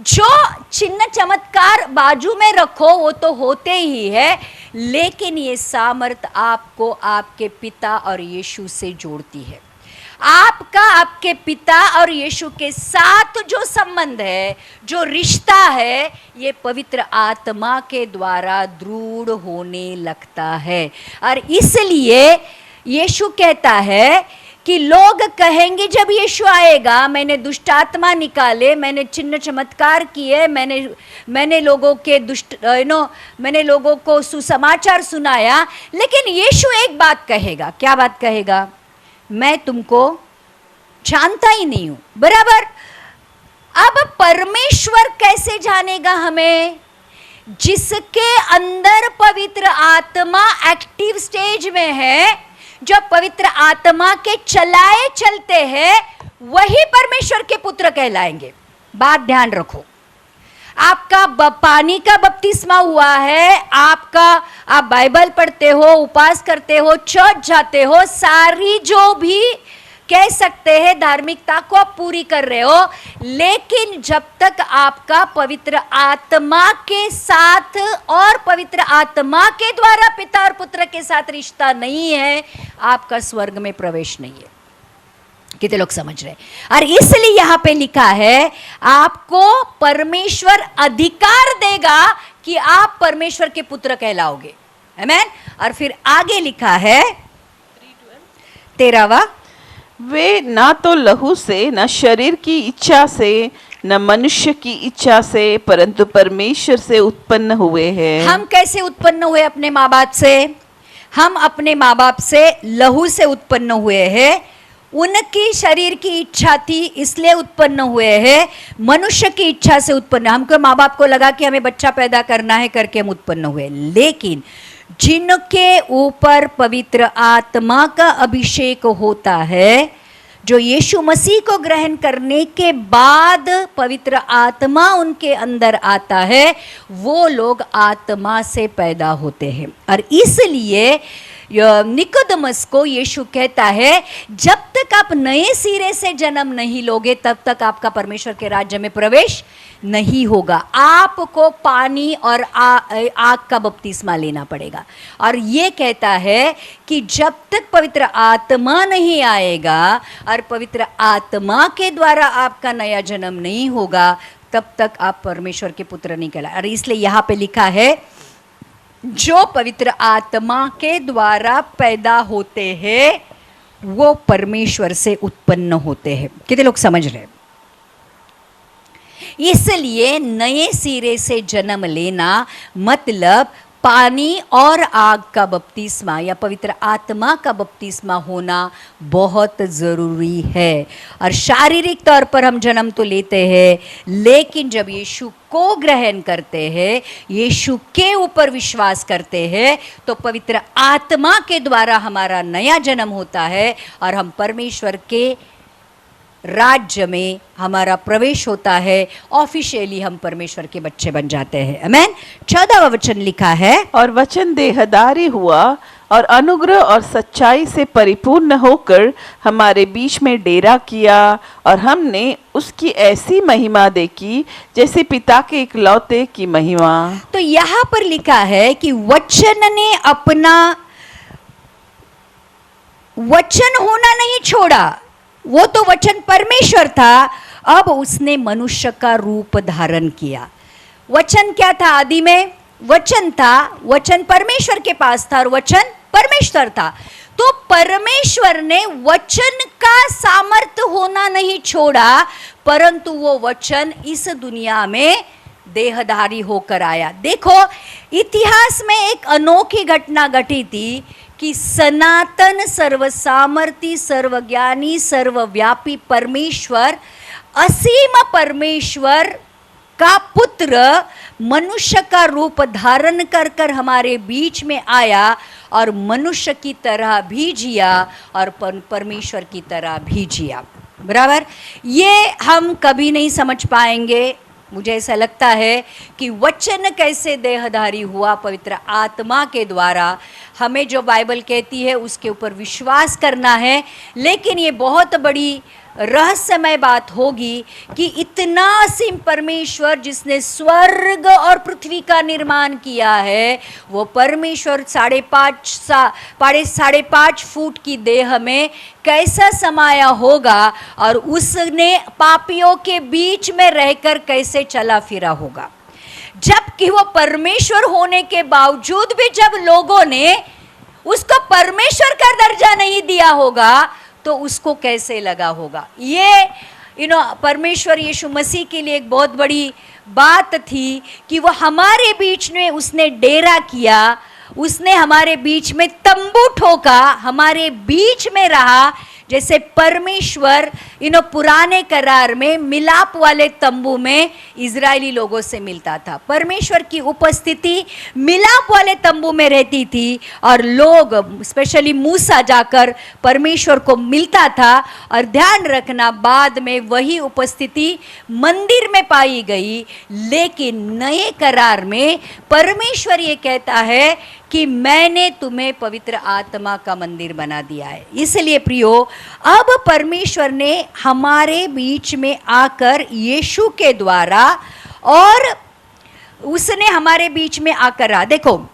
जो चिन्ह चमत्कार बाजू में रखो वो तो होते ही है, लेकिन ये सामर्थ आपको आपके पिता और यीशु से जोड़ती है। आपका आपके पिता और यीशु के साथ जो संबंध है, जो रिश्ता है, ये पवित्र आत्मा के द्वारा दृढ़ होने लगता है। और इसलिए यीशु कहता है कि लोग कहेंगे जब यीशु आएगा, मैंने दुष्ट आत्मा निकाले, मैंने चिन्ह चमत्कार किए, मैंने लोगों के मैंने लोगों को सुसमाचार सुनाया, लेकिन यीशु एक बात कहेगा। क्या बात कहेगा, मैं तुमको जानता ही नहीं हूं। बराबर। अब परमेश्वर कैसे जानेगा हमें, जिसके अंदर पवित्र आत्मा एक्टिव स्टेज में है, जो पवित्र आत्मा के चलाए चलते हैं, वही परमेश्वर के पुत्र कहलाएंगे। बात ध्यान रखो, आपका पानी का बपतिस्मा हुआ है, आप बाइबल पढ़ते हो, उपवास करते हो, चर्च जाते हो, सारी जो भी कह सकते हैं धार्मिकता को आप पूरी कर रहे हो, लेकिन जब तक आपका पवित्र आत्मा के साथ और पवित्र आत्मा के द्वारा पिता और पुत्र के साथ रिश्ता नहीं है, आपका स्वर्ग में प्रवेश नहीं है। कितने लोग समझ रहे हैं? और इसलिए यहां पे लिखा है, आपको परमेश्वर अधिकार देगा कि आप परमेश्वर के पुत्र कहलाओगे। आमेन। और फिर आगे लिखा है 13वां, वे ना तो लहू से, न शरीर की इच्छा से, न मनुष्य की इच्छा से, परंतु परमेश्वर से उत्पन्न हुए हैं। हम कैसे उत्पन्न हुए अपने माँ बाप से? हम अपने माँ बाप से लहू से उत्पन्न हुए हैं। उनकी शरीर की इच्छा थी इसलिए उत्पन्न हुए हैं। मनुष्य की इच्छा से उत्पन्न, हमको माँ बाप को लगा कि हमें बच्चा पैदा करना है करके हम उत्पन्न हुए। लेकिन जिनके ऊपर पवित्र आत्मा का अभिषेक होता है, जो यीशु मसीह को ग्रहण करने के बाद पवित्र आत्मा उनके अंदर आता है, वो लोग आत्मा से पैदा होते हैं। और इसलिए निकोदेमस को यीशु कहता है, जब तक आप नए सिरे से जन्म नहीं लोगे तब तक आपका परमेश्वर के राज्य में प्रवेश नहीं होगा। आपको पानी और आग का बपतिस्मा लेना पड़ेगा। और ये कहता है कि जब तक पवित्र आत्मा नहीं आएगा और पवित्र आत्मा के द्वारा आपका नया जन्म नहीं होगा, तब तक आप परमेश्वर के पुत्र नहीं कहलाए। और इसलिए यहाँ पे लिखा है, जो पवित्र आत्मा के द्वारा पैदा होते हैं वो परमेश्वर से उत्पन्न होते हैं। कितने लोग समझ रहे हैं? इसलिए नए सिरे से जन्म लेना मतलब पानी और आग का बपतिस्मा या पवित्र आत्मा का बपतिस्मा होना बहुत ज़रूरी है। और शारीरिक तौर पर हम जन्म तो लेते हैं, लेकिन जब यीशु को ग्रहण करते हैं, यीशु के ऊपर विश्वास करते हैं, तो पवित्र आत्मा के द्वारा हमारा नया जन्म होता है और हम परमेश्वर के राज्य में हमारा प्रवेश होता है। ऑफिशियली हम परमेश्वर के बच्चे बन जाते हैं। आमेन। 14वां वचन लिखा है, और वचन देहधारी हुआ और अनुग्रह और सच्चाई से परिपूर्ण होकर हमारे बीच में डेरा किया, और हमने उसकी ऐसी महिमा देखी जैसे पिता के इकलौते की महिमा। तो यहाँ पर लिखा है कि वचन ने अपना वचन होना नहीं छोड़ा, वो तो वचन परमेश्वर था, अब उसने मनुष्य का रूप धारण किया। वचन क्या था? आदि में वचन था, वचन परमेश्वर के पास था और वचन परमेश्वर था। तो परमेश्वर ने वचन का सामर्थ्य होना नहीं छोड़ा, परंतु वो वचन इस दुनिया में देहधारी होकर आया। देखो, इतिहास में एक अनोखी घटना घटी थी कि सनातन सर्वसामर्थी सर्वज्ञानी सर्वव्यापी परमेश्वर, असीम परमेश्वर का पुत्र मनुष्य का रूप धारण कर कर हमारे बीच में आया और मनुष्य की तरह भी जिया और परमेश्वर की तरह भी जिया। बराबर? ये हम कभी नहीं समझ पाएंगे। मुझे ऐसा लगता है कि वचन कैसे देहधारी हुआ, पवित्र आत्मा के द्वारा। हमें जो बाइबल कहती है उसके ऊपर विश्वास करना है, लेकिन ये बहुत बड़ी रहस्यमय बात होगी कि इतना असीम परमेश्वर जिसने स्वर्ग और पृथ्वी का निर्माण किया है, वो परमेश्वर 5.5 फुट की देह में कैसा समाया होगा और उसने पापियों के बीच में रहकर कैसे चला फिरा होगा। जबकि वो परमेश्वर होने के बावजूद भी जब लोगों ने उसको परमेश्वर का दर्जा नहीं दिया होगा, तो उसको कैसे लगा होगा। ये परमेश्वर यीशु मसीह के लिए एक बहुत बड़ी बात थी कि वो हमारे बीच में उसने डेरा किया, उसने हमारे बीच में तंबू ठोका, हमारे बीच में रहा। जैसे परमेश्वर पुराने करार में मिलाप वाले तंबू में इजरायली लोगों से मिलता था। परमेश्वर की उपस्थिति मिलाप वाले तंबू में रहती थी और लोग, स्पेशली मूसा, जाकर परमेश्वर को मिलता था। और ध्यान रखना, बाद में वही उपस्थिति मंदिर में पाई गई, लेकिन नए करार में परमेश्वर ये कहता है कि मैंने तुम्हें पवित्र आत्मा का मंदिर बना दिया है। इसलिए प्रियो, अब परमेश्वर ने हमारे बीच में आकर यीशु के द्वारा, और उसने हमारे बीच में आकर रहा। देखो,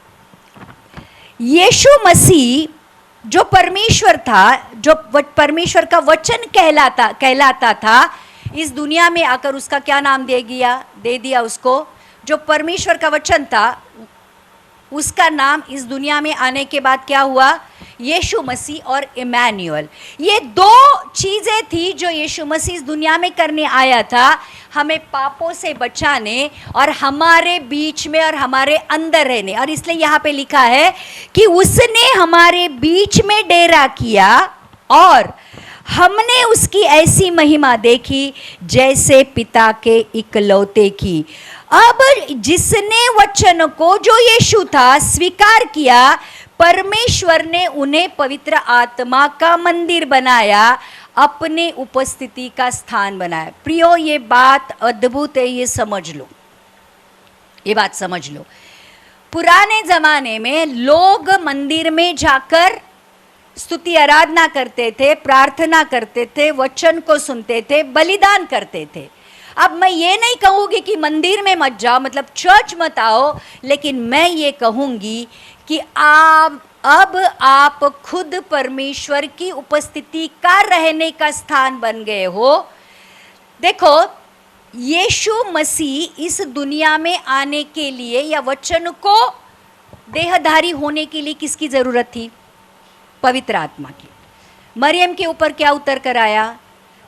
यीशु मसीह जो परमेश्वर था, जो परमेश्वर का वचन कहलाता था, इस दुनिया में आकर उसका क्या नाम दे दिया उसको? जो परमेश्वर का वचन था, उसका नाम इस दुनिया में आने के बाद क्या हुआ? यीशु मसीह और इमैनुअल। ये दो चीज़ें थी जो यीशु मसीह इस दुनिया में करने आया था, हमें पापों से बचाने और हमारे बीच में और हमारे अंदर रहने। और इसलिए यहाँ पे लिखा है कि उसने हमारे बीच में डेरा किया और हमने उसकी ऐसी महिमा देखी जैसे पिता के इकलौते की। अब जिसने वचन को, जो यीशु था, स्वीकार किया, परमेश्वर ने उन्हें पवित्र आत्मा का मंदिर बनाया, अपने उपस्थिति का स्थान बनाया। प्रियो, ये बात अद्भुत है, ये समझ लो, ये बात समझ लो। पुराने जमाने में लोग मंदिर में जाकर स्तुति आराधना करते थे, प्रार्थना करते थे, वचन को सुनते थे, बलिदान करते थे। अब मैं ये नहीं कहूँगी कि मंदिर में मत जाओ, मतलब चर्च मत आओ, लेकिन मैं ये कहूँगी कि अब आप खुद परमेश्वर की उपस्थिति का रहने का स्थान बन गए हो। देखो, यीशु मसीह इस दुनिया में आने के लिए या वचन को देहधारी होने के लिए किसकी ज़रूरत थी? पवित्र आत्मा की। मरियम के ऊपर क्या उतर कर आया?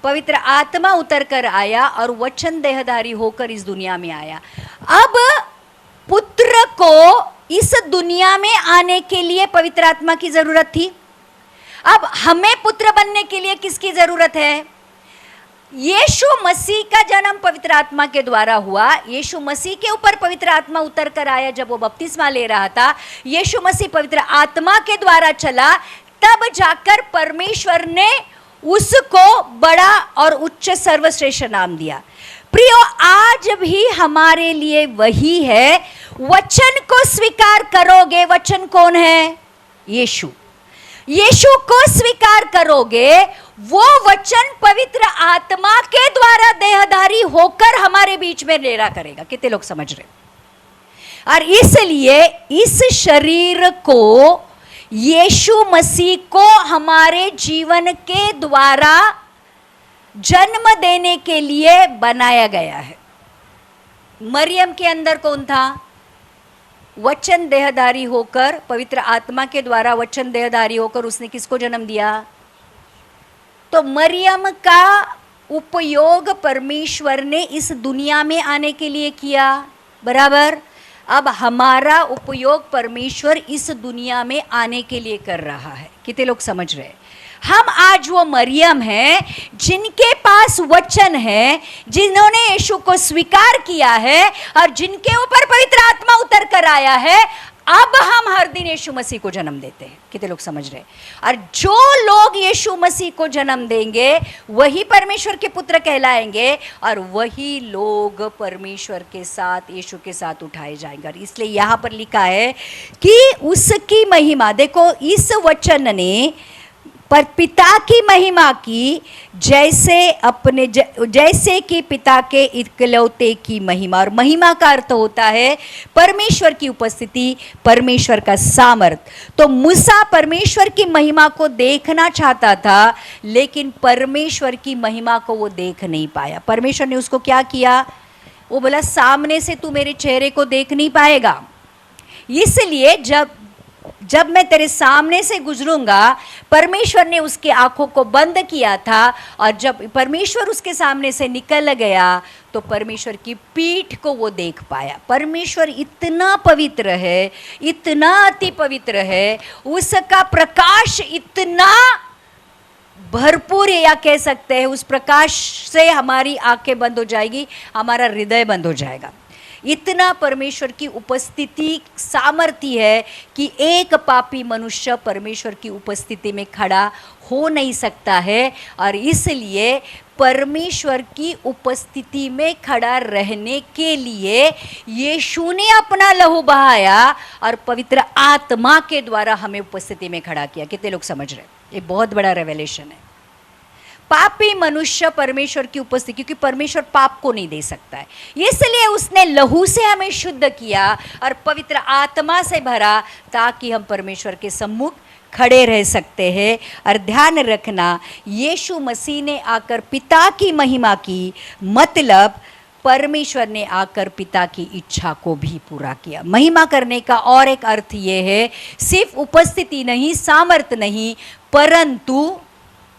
पवित्र आत्मा उतर कर आया और वचन देहधारी होकर इस दुनिया में आया। अब पुत्र को इस दुनिया में आने के लिए पवित्र आत्मा की जरूरत थी। अब हमें पुत्र बनने के लिए किसकी जरूरत है? यीशु मसीह का जन्म पवित्र आत्मा के द्वारा हुआ। यीशु मसीह के ऊपर पवित्र आत्मा उतर कर आया जब वो बपतिस्मा ले रहा था। यीशु मसीह पवित्र आत्मा के द्वारा चला, तब जाकर परमेश्वर ने उसको बड़ा और उच्च सर्वश्रेष्ठ नाम दिया। प्रियो, आज भी हमारे लिए वही है। वचन को स्वीकार करोगे। वचन कौन है? यीशु। यीशु को स्वीकार करोगे, वो वचन पवित्र आत्मा के द्वारा देहधारी होकर हमारे बीच में डेरा करेगा। कितने लोग समझ रहे? और इसलिए इस शरीर को यीशु मसीह को हमारे जीवन के द्वारा जन्म देने के लिए बनाया गया है। मरियम के अंदर कौन था? वचन देहधारी होकर, पवित्र आत्मा के द्वारा वचन देहधारी होकर उसने किसको जन्म दिया? तो मरियम का उपयोग परमेश्वर ने इस दुनिया में आने के लिए किया, बराबर। अब हमारा उपयोग परमेश्वर इस दुनिया में आने के लिए कर रहा है। कितने लोग समझ रहे हैं? हम आज वो मरियम हैं जिनके पास वचन है, जिन्होंने यीशु को स्वीकार किया है और जिनके ऊपर पवित्र आत्मा उतर कर आया है। अब हम हर दिन यीशु मसीह को जन्म देते हैं। कितने लोग समझ रहे हैं? और जो लोग यीशु मसीह को जन्म देंगे वही परमेश्वर के पुत्र कहलाएंगे और वही लोग परमेश्वर के साथ, यीशु के साथ उठाए जाएंगे। और इसलिए यहाँ पर लिखा है कि उसकी महिमा, देखो इस वचन ने पर पिता की महिमा की, जैसे कि पिता के इकलौते की महिमा। और महिमा का अर्थ होता है परमेश्वर की उपस्थिति, परमेश्वर का सामर्थ। तो मूसा परमेश्वर की महिमा को देखना चाहता था, लेकिन परमेश्वर की महिमा को वो देख नहीं पाया। परमेश्वर ने उसको क्या किया? वो बोला, सामने से तू मेरे चेहरे को देख नहीं पाएगा, इसलिए जब मैं तेरे सामने से गुजरूंगा। परमेश्वर ने उसके आंखों को बंद किया था और जब परमेश्वर उसके सामने से निकल गया तो परमेश्वर की पीठ को वो देख पाया। परमेश्वर इतना पवित्र है, इतना अति पवित्र है, उसका प्रकाश इतना भरपूर है, या कह सकते हैं उस प्रकाश से हमारी आंखें बंद हो जाएगी, हमारा हृदय बंद हो जाएगा। इतना परमेश्वर की उपस्थिति सामर्थ्य है कि एक पापी मनुष्य परमेश्वर की उपस्थिति में खड़ा हो नहीं सकता है। और इसलिए परमेश्वर की उपस्थिति में खड़ा रहने के लिए यीशु ने अपना लहू बहाया और पवित्र आत्मा के द्वारा हमें उपस्थिति में खड़ा किया। कितने लोग समझ रहे हैं? ये बहुत बड़ा रेवलेशन है। पापी मनुष्य परमेश्वर की उपस्थिति, क्योंकि परमेश्वर पाप को नहीं दे सकता है, इसलिए उसने लहू से हमें शुद्ध किया और पवित्र आत्मा से भरा, ताकि हम परमेश्वर के सम्मुख खड़े रह सकते हैं। और ध्यान रखना, यीशु मसीह ने आकर पिता की महिमा की, मतलब परमेश्वर ने आकर पिता की इच्छा को भी पूरा किया। महिमा करने का और एक अर्थ ये है, सिर्फ उपस्थिति नहीं, सामर्थ्य नहीं, परंतु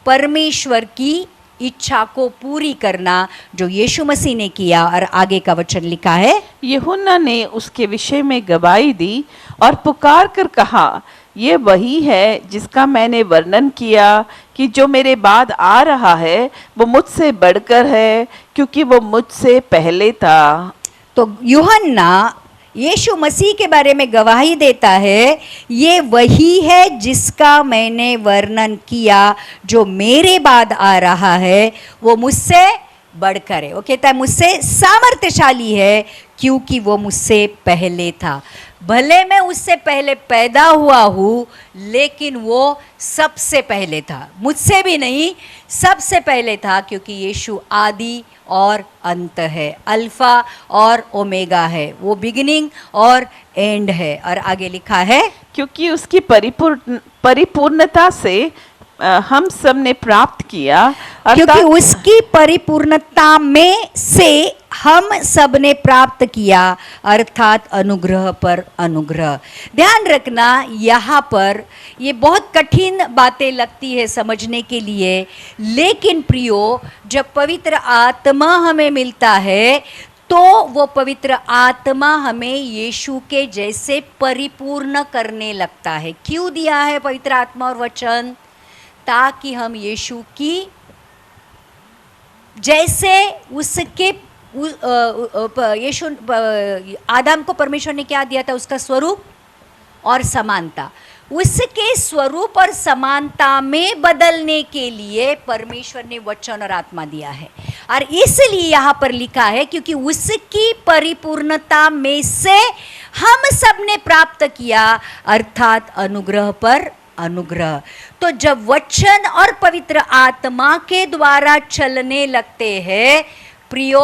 परमेश्वर की इच्छा को पूरी करना, जो यीशु मसीह ने किया। और आगे का वचन लिखा है, यूहन्ना ने उसके विषय में गवाही दी और पुकार कर कहा, ये वही है जिसका मैंने वर्णन किया कि जो मेरे बाद आ रहा है वो मुझसे बढ़कर है, क्योंकि वो मुझसे पहले था। तो यूहन्ना यीशु मसीह के बारे में गवाही देता है, ये वही है जिसका मैंने वर्णन किया, जो मेरे बाद आ रहा है वो मुझसे बढ़कर है। वो कहता है मुझसे सामर्थ्यशाली है, क्योंकि वो मुझसे पहले था। भले मैं उससे पहले पैदा हुआ हूँ, लेकिन वो सबसे पहले था। मुझसे भी नहीं, सबसे पहले था, क्योंकि यीशु आदि और अंत है, अल्फा और ओमेगा है, वो बिगिनिंग और एंड है। और आगे लिखा है, क्योंकि उसकी परिपूर्णता से हम सब ने प्राप्त किया, क्योंकि उसकी परिपूर्णता में से हम सब ने प्राप्त किया, अर्थात अनुग्रह पर अनुग्रह। ध्यान रखना, यहाँ पर ये बहुत कठिन बातें लगती है समझने के लिए, लेकिन प्रियो, जब पवित्र आत्मा हमें मिलता है तो वो पवित्र आत्मा हमें यीशु के जैसे परिपूर्ण करने लगता है। क्यों दिया है पवित्र आत्मा और वचन? ताकि हम यीशु की जैसे उसके यीशु आदम को परमेश्वर ने क्या दिया था? उसका स्वरूप और समानता। उसके स्वरूप और समानता में बदलने के लिए परमेश्वर ने वचन और आत्मा दिया है। और इसलिए यहाँ पर लिखा है क्योंकि उसकी परिपूर्णता में से हम सब ने प्राप्त किया, अर्थात अनुग्रह पर अनुग्रह। तो जब वचन और पवित्र आत्मा के द्वारा चलने लगते हैं प्रियो,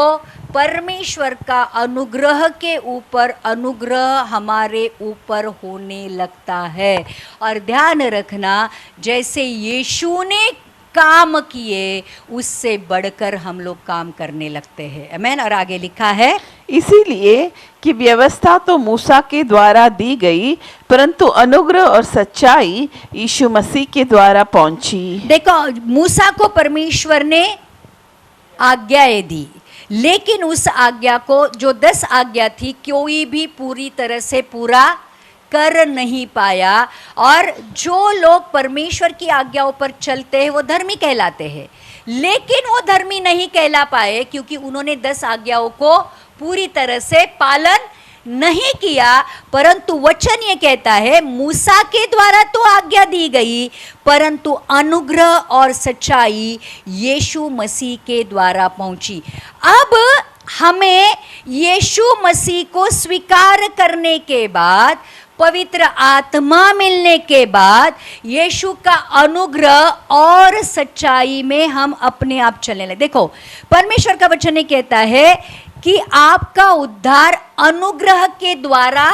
परमेश्वर का अनुग्रह के ऊपर अनुग्रह हमारे ऊपर होने लगता है। और ध्यान रखना, जैसे यीशु ने काम किए उससे बढ़कर हम लोग काम करने लगते हैं। आमीन। और आगे लिखा है, इसीलिए कि व्यवस्था तो मूसा के द्वारा दी गई, परंतु अनुग्रह और सच्चाई यीशु मसीह के द्वारा पहुंची। देखो, मूसा को परमेश्वर ने आज्ञाएं दी, लेकिन उस आज्ञा को, जो 10 आज्ञा थी, कोई भी पूरी तरह से पूरा कर नहीं पाया। और जो लोग परमेश्वर की आज्ञाओं पर चलते हैं वो धर्मी कहलाते हैं, लेकिन वो धर्मी नहीं कहला पाए क्योंकि उन्होंने 10 आज्ञाओं को पूरी तरह से पालन नहीं किया। परंतु वचन ये कहता है, मूसा के द्वारा तो आज्ञा दी गई, परंतु अनुग्रह और सच्चाई यीशु मसीह के द्वारा पहुंची। अब हमें यीशु मसीह को स्वीकार करने के बाद, पवित्र आत्मा मिलने के बाद, यीशु का अनुग्रह और सच्चाई में हम अपने आप चलने लगे। देखो, परमेश्वर का वचन ये कहता है कि आपका उद्धार अनुग्रह के द्वारा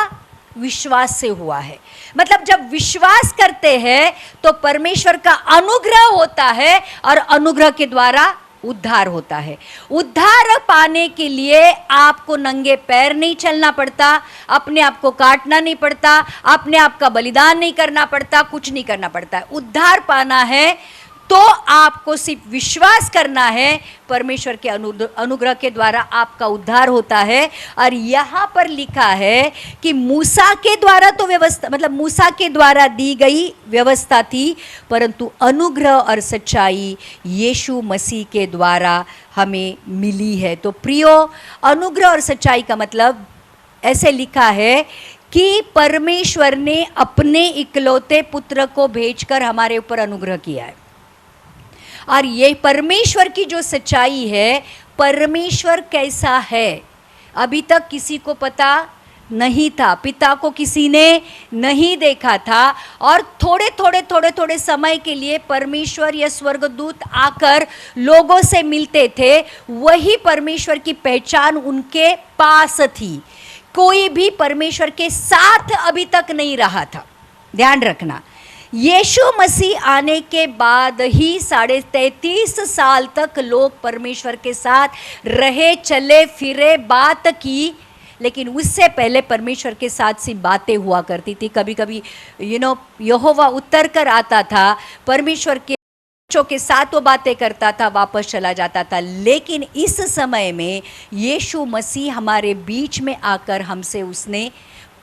विश्वास से हुआ है। मतलब जब विश्वास करते हैं तो परमेश्वर का अनुग्रह होता है और अनुग्रह के द्वारा उद्धार होता है। उद्धार पाने के लिए आपको नंगे पैर नहीं चलना पड़ता, अपने आप को काटना नहीं पड़ता, अपने आप का बलिदान नहीं करना पड़ता, कुछ नहीं करना पड़ता। उद्धार पाना है तो आपको सिर्फ विश्वास करना है, परमेश्वर के अनुग्रह के द्वारा आपका उद्धार होता है। और यहाँ पर लिखा है कि मूसा के द्वारा तो व्यवस्था, मतलब मूसा के द्वारा दी गई व्यवस्था थी, परंतु अनुग्रह और सच्चाई यीशु मसीह के द्वारा हमें मिली है। तो प्रियो, अनुग्रह और सच्चाई का मतलब ऐसे लिखा है कि परमेश्वर ने अपने इकलौते पुत्र को भेजकर हमारे ऊपर अनुग्रह किया है। और ये परमेश्वर की जो सच्चाई है, परमेश्वर कैसा है अभी तक किसी को पता नहीं था, पिता को किसी ने नहीं देखा था। और थोड़े समय के लिए परमेश्वर या स्वर्गदूत आकर लोगों से मिलते थे, वही परमेश्वर की पहचान उनके पास थी। कोई भी परमेश्वर के साथ अभी तक नहीं रहा था। ध्यान रखना, यीशु मसीह आने के बाद ही 33.5 साल तक लोग परमेश्वर के साथ रहे, चले फिरे, बात की। लेकिन उससे पहले परमेश्वर के साथ सी बातें हुआ करती थी। कभी कभी यहोवा उतर कर आता था, परमेश्वर के बच्चों के साथ वो बातें करता था, वापस चला जाता था। लेकिन इस समय में यीशु मसीह हमारे बीच में आकर हमसे उसने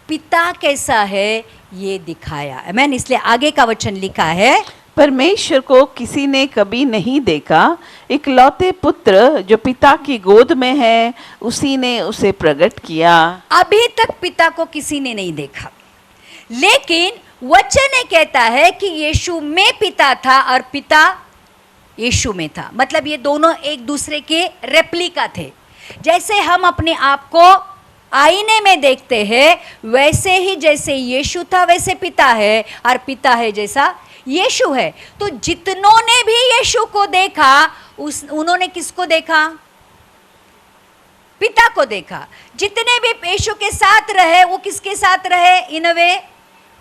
पिता कैसा है ये दिखाया। आमीन। इसलिए आगे का वचन लिखा है, परमेश्वर को किसी ने कभी नहीं देखा, इकलौते पुत्र जो पिता की गोद में है उसी ने उसे प्रकट किया। अभी तक पिता को किसी ने नहीं देखा, लेकिन वचन कहता है कि यीशु में पिता था और पिता यीशु में था। मतलब ये दोनों एक दूसरे के रेप्लिका थे। जैसे हम अपने आप को आईने में देखते हैं, वैसे ही जैसे यीशु था वैसे पिता है, और पिता है जैसा यीशु है। तो जितनों ने भी यीशु को देखा, उन्होंने किसको देखा? पिता को देखा। जितने भी यीशु के साथ रहे वो किसके साथ रहे? इन वे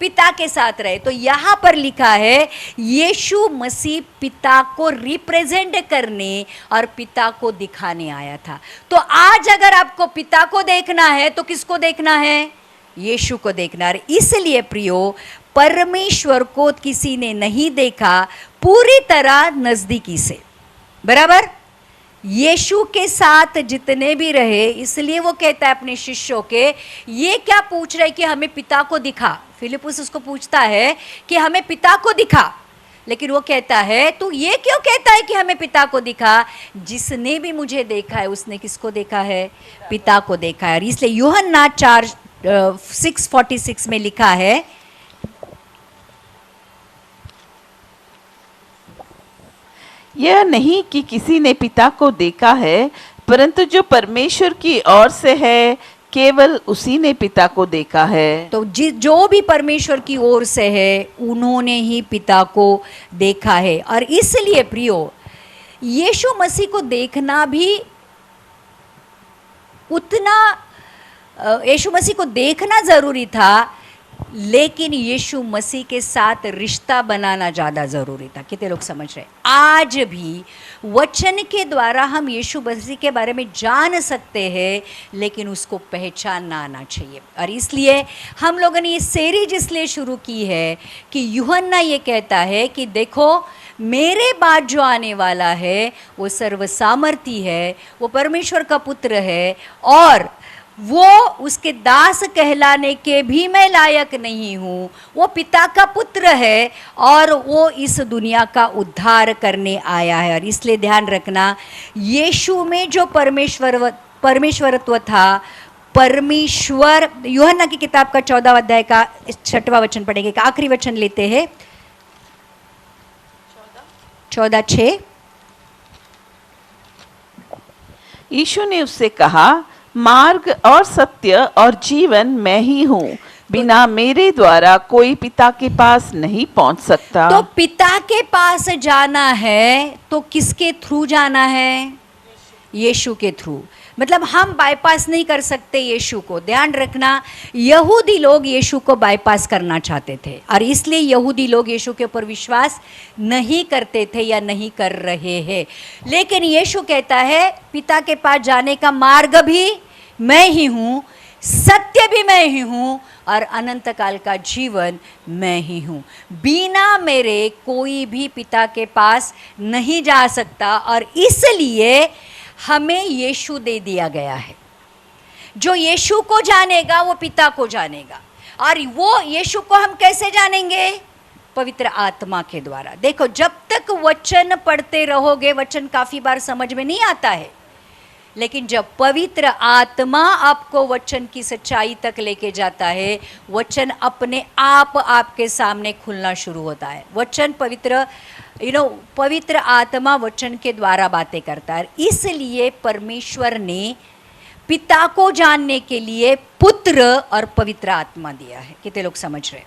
पिता के साथ रहे। तो यहाँ पर लिखा है यीशु मसीह पिता को रिप्रेजेंट करने और पिता को दिखाने आया था। तो आज अगर आपको पिता को देखना है तो किसको देखना है? यीशु को देखना है। इसलिए प्रियो, परमेश्वर को किसी ने नहीं देखा पूरी तरह नजदीकी से, बराबर? यीशु के साथ जितने भी रहे, इसलिए वो कहता है अपने शिष्यों के, ये क्या पूछ रहे कि हमें पिता को दिखा। फिलिपुस उसको पूछता है कि हमें पिता को दिखा, लेकिन वो कहता है तू ये क्यों कहता है कि हमें पिता को दिखा, जिसने भी मुझे देखा है उसने किसको देखा है, पिता को देखा है। और इसलिए यूहन्ना 6:46 में लिखा है, यह नहीं कि किसी ने पिता को देखा है, परंतु जो परमेश्वर की ओर से है केवल उसी ने पिता को देखा है। तो जो भी परमेश्वर की ओर से है उन्होंने ही पिता को देखा है। और इसलिए प्रियो, यीशु मसीह को देखना भी उतना, यीशु मसीह को देखना जरूरी था, लेकिन यीशु मसीह के साथ रिश्ता बनाना ज़्यादा ज़रूरी था। कितने लोग समझ रहे? आज भी वचन के द्वारा हम यीशु मसीह के बारे में जान सकते हैं, लेकिन उसको पहचानना आना चाहिए। और इसलिए हम लोगों ने ये सीरीज इसलिए शुरू की है कि यूहन्ना ये कहता है कि देखो, मेरे बाद जो आने वाला है वो सर्वसामर्थी है, वो परमेश्वर का पुत्र है, और वो उसके दास कहलाने के भी मैं लायक नहीं हूँ। वो पिता का पुत्र है और वो इस दुनिया का उद्धार करने आया है। और इसलिए ध्यान रखना, यीशु में जो परमेश्वरत्व था, परमेश्वर, यूहन्ना की किताब का 14 अध्याय का 6वां वचन पढ़ेंगे, का आखिरी वचन लेते हैं, 14:6। यीशु ने उससे कहा, मार्ग और सत्य और जीवन मैं ही हूँ, बिना मेरे द्वारा कोई पिता के पास नहीं पहुँच सकता। तो पिता के पास जाना है तो किसके थ्रू जाना है? यीशु के थ्रू। मतलब हम बाईपास नहीं कर सकते यीशु को। ध्यान रखना, यहूदी लोग यीशु को बाईपास करना चाहते थे, और इसलिए यहूदी लोग यीशु के ऊपर विश्वास नहीं करते थे या नहीं कर रहे हैं। लेकिन यीशु कहता है, पिता के पास जाने का मार्ग भी मैं ही हूँ, सत्य भी मैं ही हूँ, और अनंत काल का जीवन मैं ही हूँ। बिना मेरे कोई भी पिता के पास नहीं जा सकता। और इसलिए हमें यीशु दे दिया गया है। जो यीशु को जानेगा वो पिता को जानेगा। और वो यीशु को हम कैसे जानेंगे? पवित्र आत्मा के द्वारा। देखो, जब तक वचन पढ़ते रहोगे, वचन काफ़ी बार समझ में नहीं आता है, लेकिन जब पवित्र आत्मा आपको वचन की सच्चाई तक लेके जाता है, वचन अपने आप आपके सामने खुलना शुरू होता है। वचन पवित्र आत्मा वचन के द्वारा बातें करता है। इसलिए परमेश्वर ने पिता को जानने के लिए पुत्र और पवित्र आत्मा दिया है। कितने लोग समझ रहे हैं?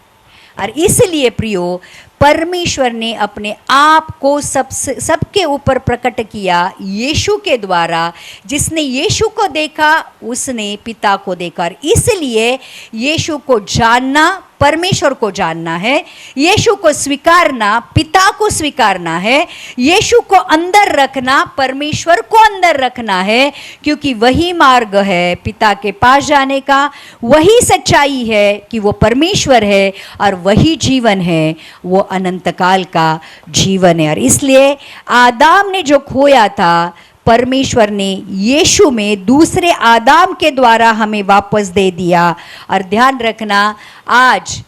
और इसलिए प्रियो, परमेश्वर ने अपने आप को सबके ऊपर प्रकट किया यीशु के द्वारा। जिसने यीशु को देखा उसने पिता को देखा। और इसलिए यीशु को जानना परमेश्वर को जानना है, यीशु को स्वीकारना पिता को स्वीकारना है, यीशु को अंदर रखना परमेश्वर को अंदर रखना है, क्योंकि वही मार्ग है पिता के पास जाने का, वही सच्चाई है कि वो परमेश्वर है, और वही जीवन है, वो अनंत काल का जीवन है। और इसलिए आदाम ने जो खोया था, परमेश्वर ने यीशु में दूसरे आदाम के द्वारा हमें वापस दे दिया। और ध्यान रखना, आज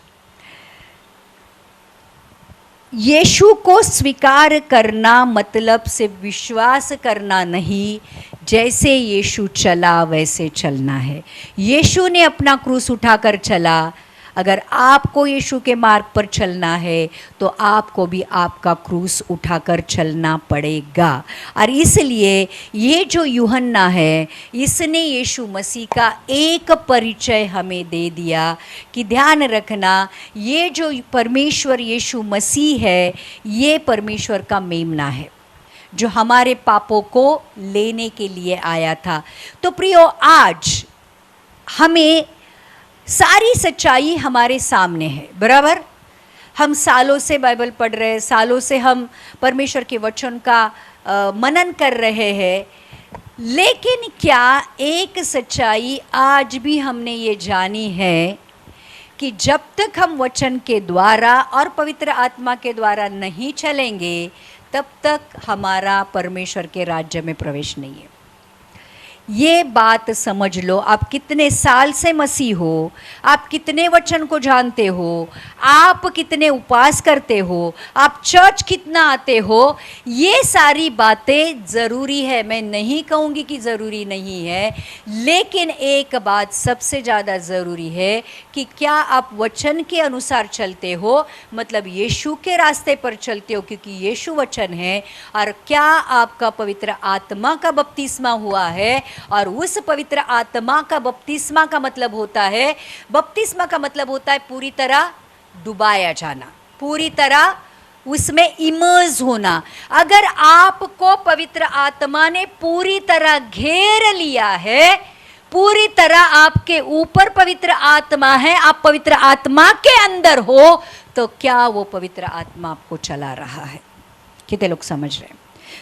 यीशु को स्वीकार करना मतलब सिर्फ विश्वास करना नहीं, जैसे यीशु चला वैसे चलना है। यीशु ने अपना क्रूस उठाकर चला। अगर आपको यीशु के मार्ग पर चलना है तो आपको भी आपका क्रूस उठाकर चलना पड़ेगा। और इसलिए ये जो यूहन्ना है, इसने यीशु मसीह का एक परिचय हमें दे दिया कि ध्यान रखना, ये जो परमेश्वर यीशु मसीह है, ये परमेश्वर का मेमना है जो हमारे पापों को लेने के लिए आया था। तो प्रियो, आज हमें सारी सच्चाई हमारे सामने है, बराबर। हम सालों से बाइबल पढ़ रहे हैं, सालों से हम परमेश्वर के वचन का मनन कर रहे हैं, लेकिन क्या एक सच्चाई आज भी हमने ये जानी है कि जब तक हम वचन के द्वारा और पवित्र आत्मा के द्वारा नहीं चलेंगे, तब तक हमारा परमेश्वर के राज्य में प्रवेश नहीं है। ये बात समझ लो। आप कितने साल से मसीह हो, आप कितने वचन को जानते हो, आप कितने उपवास करते हो, आप चर्च कितना आते हो, ये सारी बातें ज़रूरी है। मैं नहीं कहूँगी कि ज़रूरी नहीं है, लेकिन एक बात सबसे ज़्यादा ज़रूरी है कि क्या आप वचन के अनुसार चलते हो, मतलब यीशु के रास्ते पर चलते हो, क्योंकि यीशु वचन है। और क्या आपका पवित्र आत्मा का बपतिस्मा हुआ है, और उस पवित्र आत्मा का बपतिस्मा का मतलब होता है, बपतिस्मा का मतलब होता है पूरी तरह डुबाया जाना, पूरी तरह उसमें इमर्स होना। अगर आपको पवित्र आत्मा ने पूरी तरह घेर लिया है, पूरी तरह आपके ऊपर पवित्र आत्मा है, आप पवित्र आत्मा के अंदर हो, तो क्या वो पवित्र आत्मा आपको चला रहा है? कितने लोग समझ रहे हैं?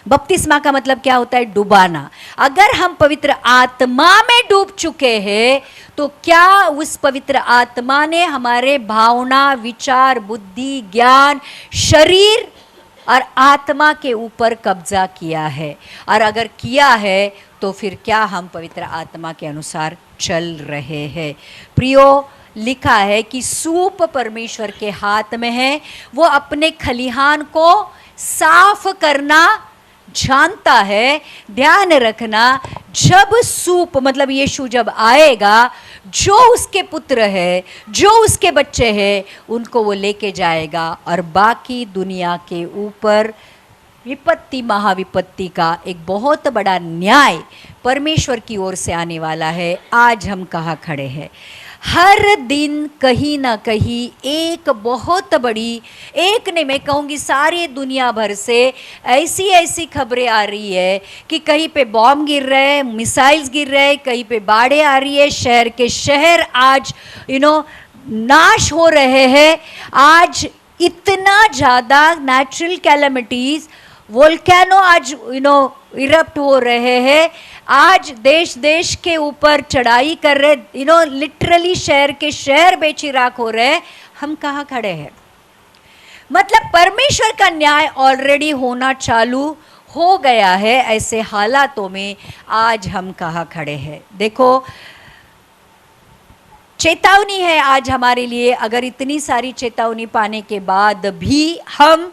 बपतिस्मा का मतलब क्या होता है? डुबाना। अगर हम पवित्र आत्मा में डूब चुके हैं, तो क्या उस पवित्र आत्मा ने हमारे भावना, विचार, बुद्धि, ज्ञान, शरीर और आत्मा के ऊपर कब्जा किया है? और अगर किया है तो फिर क्या हम पवित्र आत्मा के अनुसार चल रहे हैं? प्रियो, लिखा है कि सूप परमेश्वर के हाथ में है, वो अपने खलिहान को साफ करना जानता है। ध्यान रखना, जब सूप मतलब यीशु जब आएगा, जो उसके पुत्र है, जो उसके बच्चे हैं, उनको वो लेके जाएगा और बाकी दुनिया के ऊपर विपत्ति, महाविपत्ति का एक बहुत बड़ा न्याय परमेश्वर की ओर से आने वाला है। आज हम कहाँ खड़े हैं? हर दिन कहीं ना कहीं एक बहुत बड़ी, एक नहीं मैं कहूँगी सारी दुनिया भर से ऐसी ऐसी खबरें आ रही है कि कहीं पे बॉम्ब गिर रहे हैं, मिसाइल्स गिर रहे हैं, कहीं पे बाढ़ें आ रही है, शहर के शहर आज नाश हो रहे हैं। आज इतना ज़्यादा नेचुरल कैलेमिटीज़, वोल्केनो आज इरप्ट हो रहे हैं, आज देश देश के ऊपर चढ़ाई कर रहे, लिटरली शहर के शहर बेचिराख हो रहे हैं। हम कहाँ खड़े हैं? मतलब परमेश्वर का न्याय ऑलरेडी होना चालू हो गया है। ऐसे हालातों में आज हम कहाँ खड़े हैं? देखो, चेतावनी है आज हमारे लिए। अगर इतनी सारी चेतावनी पाने के बाद भी हम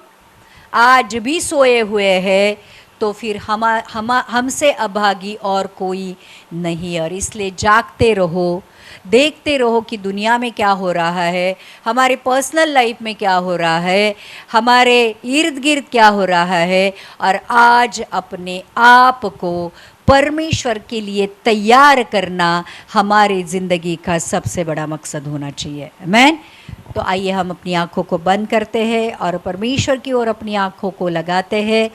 आज भी सोए हुए हैं, तो फिर हमसे अभागी और कोई नहीं। और इसलिए जागते रहो, देखते रहो कि दुनिया में क्या हो रहा है, हमारे पर्सनल लाइफ में क्या हो रहा है, हमारे इर्द गिर्द क्या हो रहा है, और आज अपने आप को परमेश्वर के लिए तैयार करना हमारी ज़िंदगी का सबसे बड़ा मकसद होना चाहिए। आमीन। तो आइए हम अपनी आँखों को बंद करते हैं और परमेश्वर की ओर अपनी आँखों को लगाते हैं।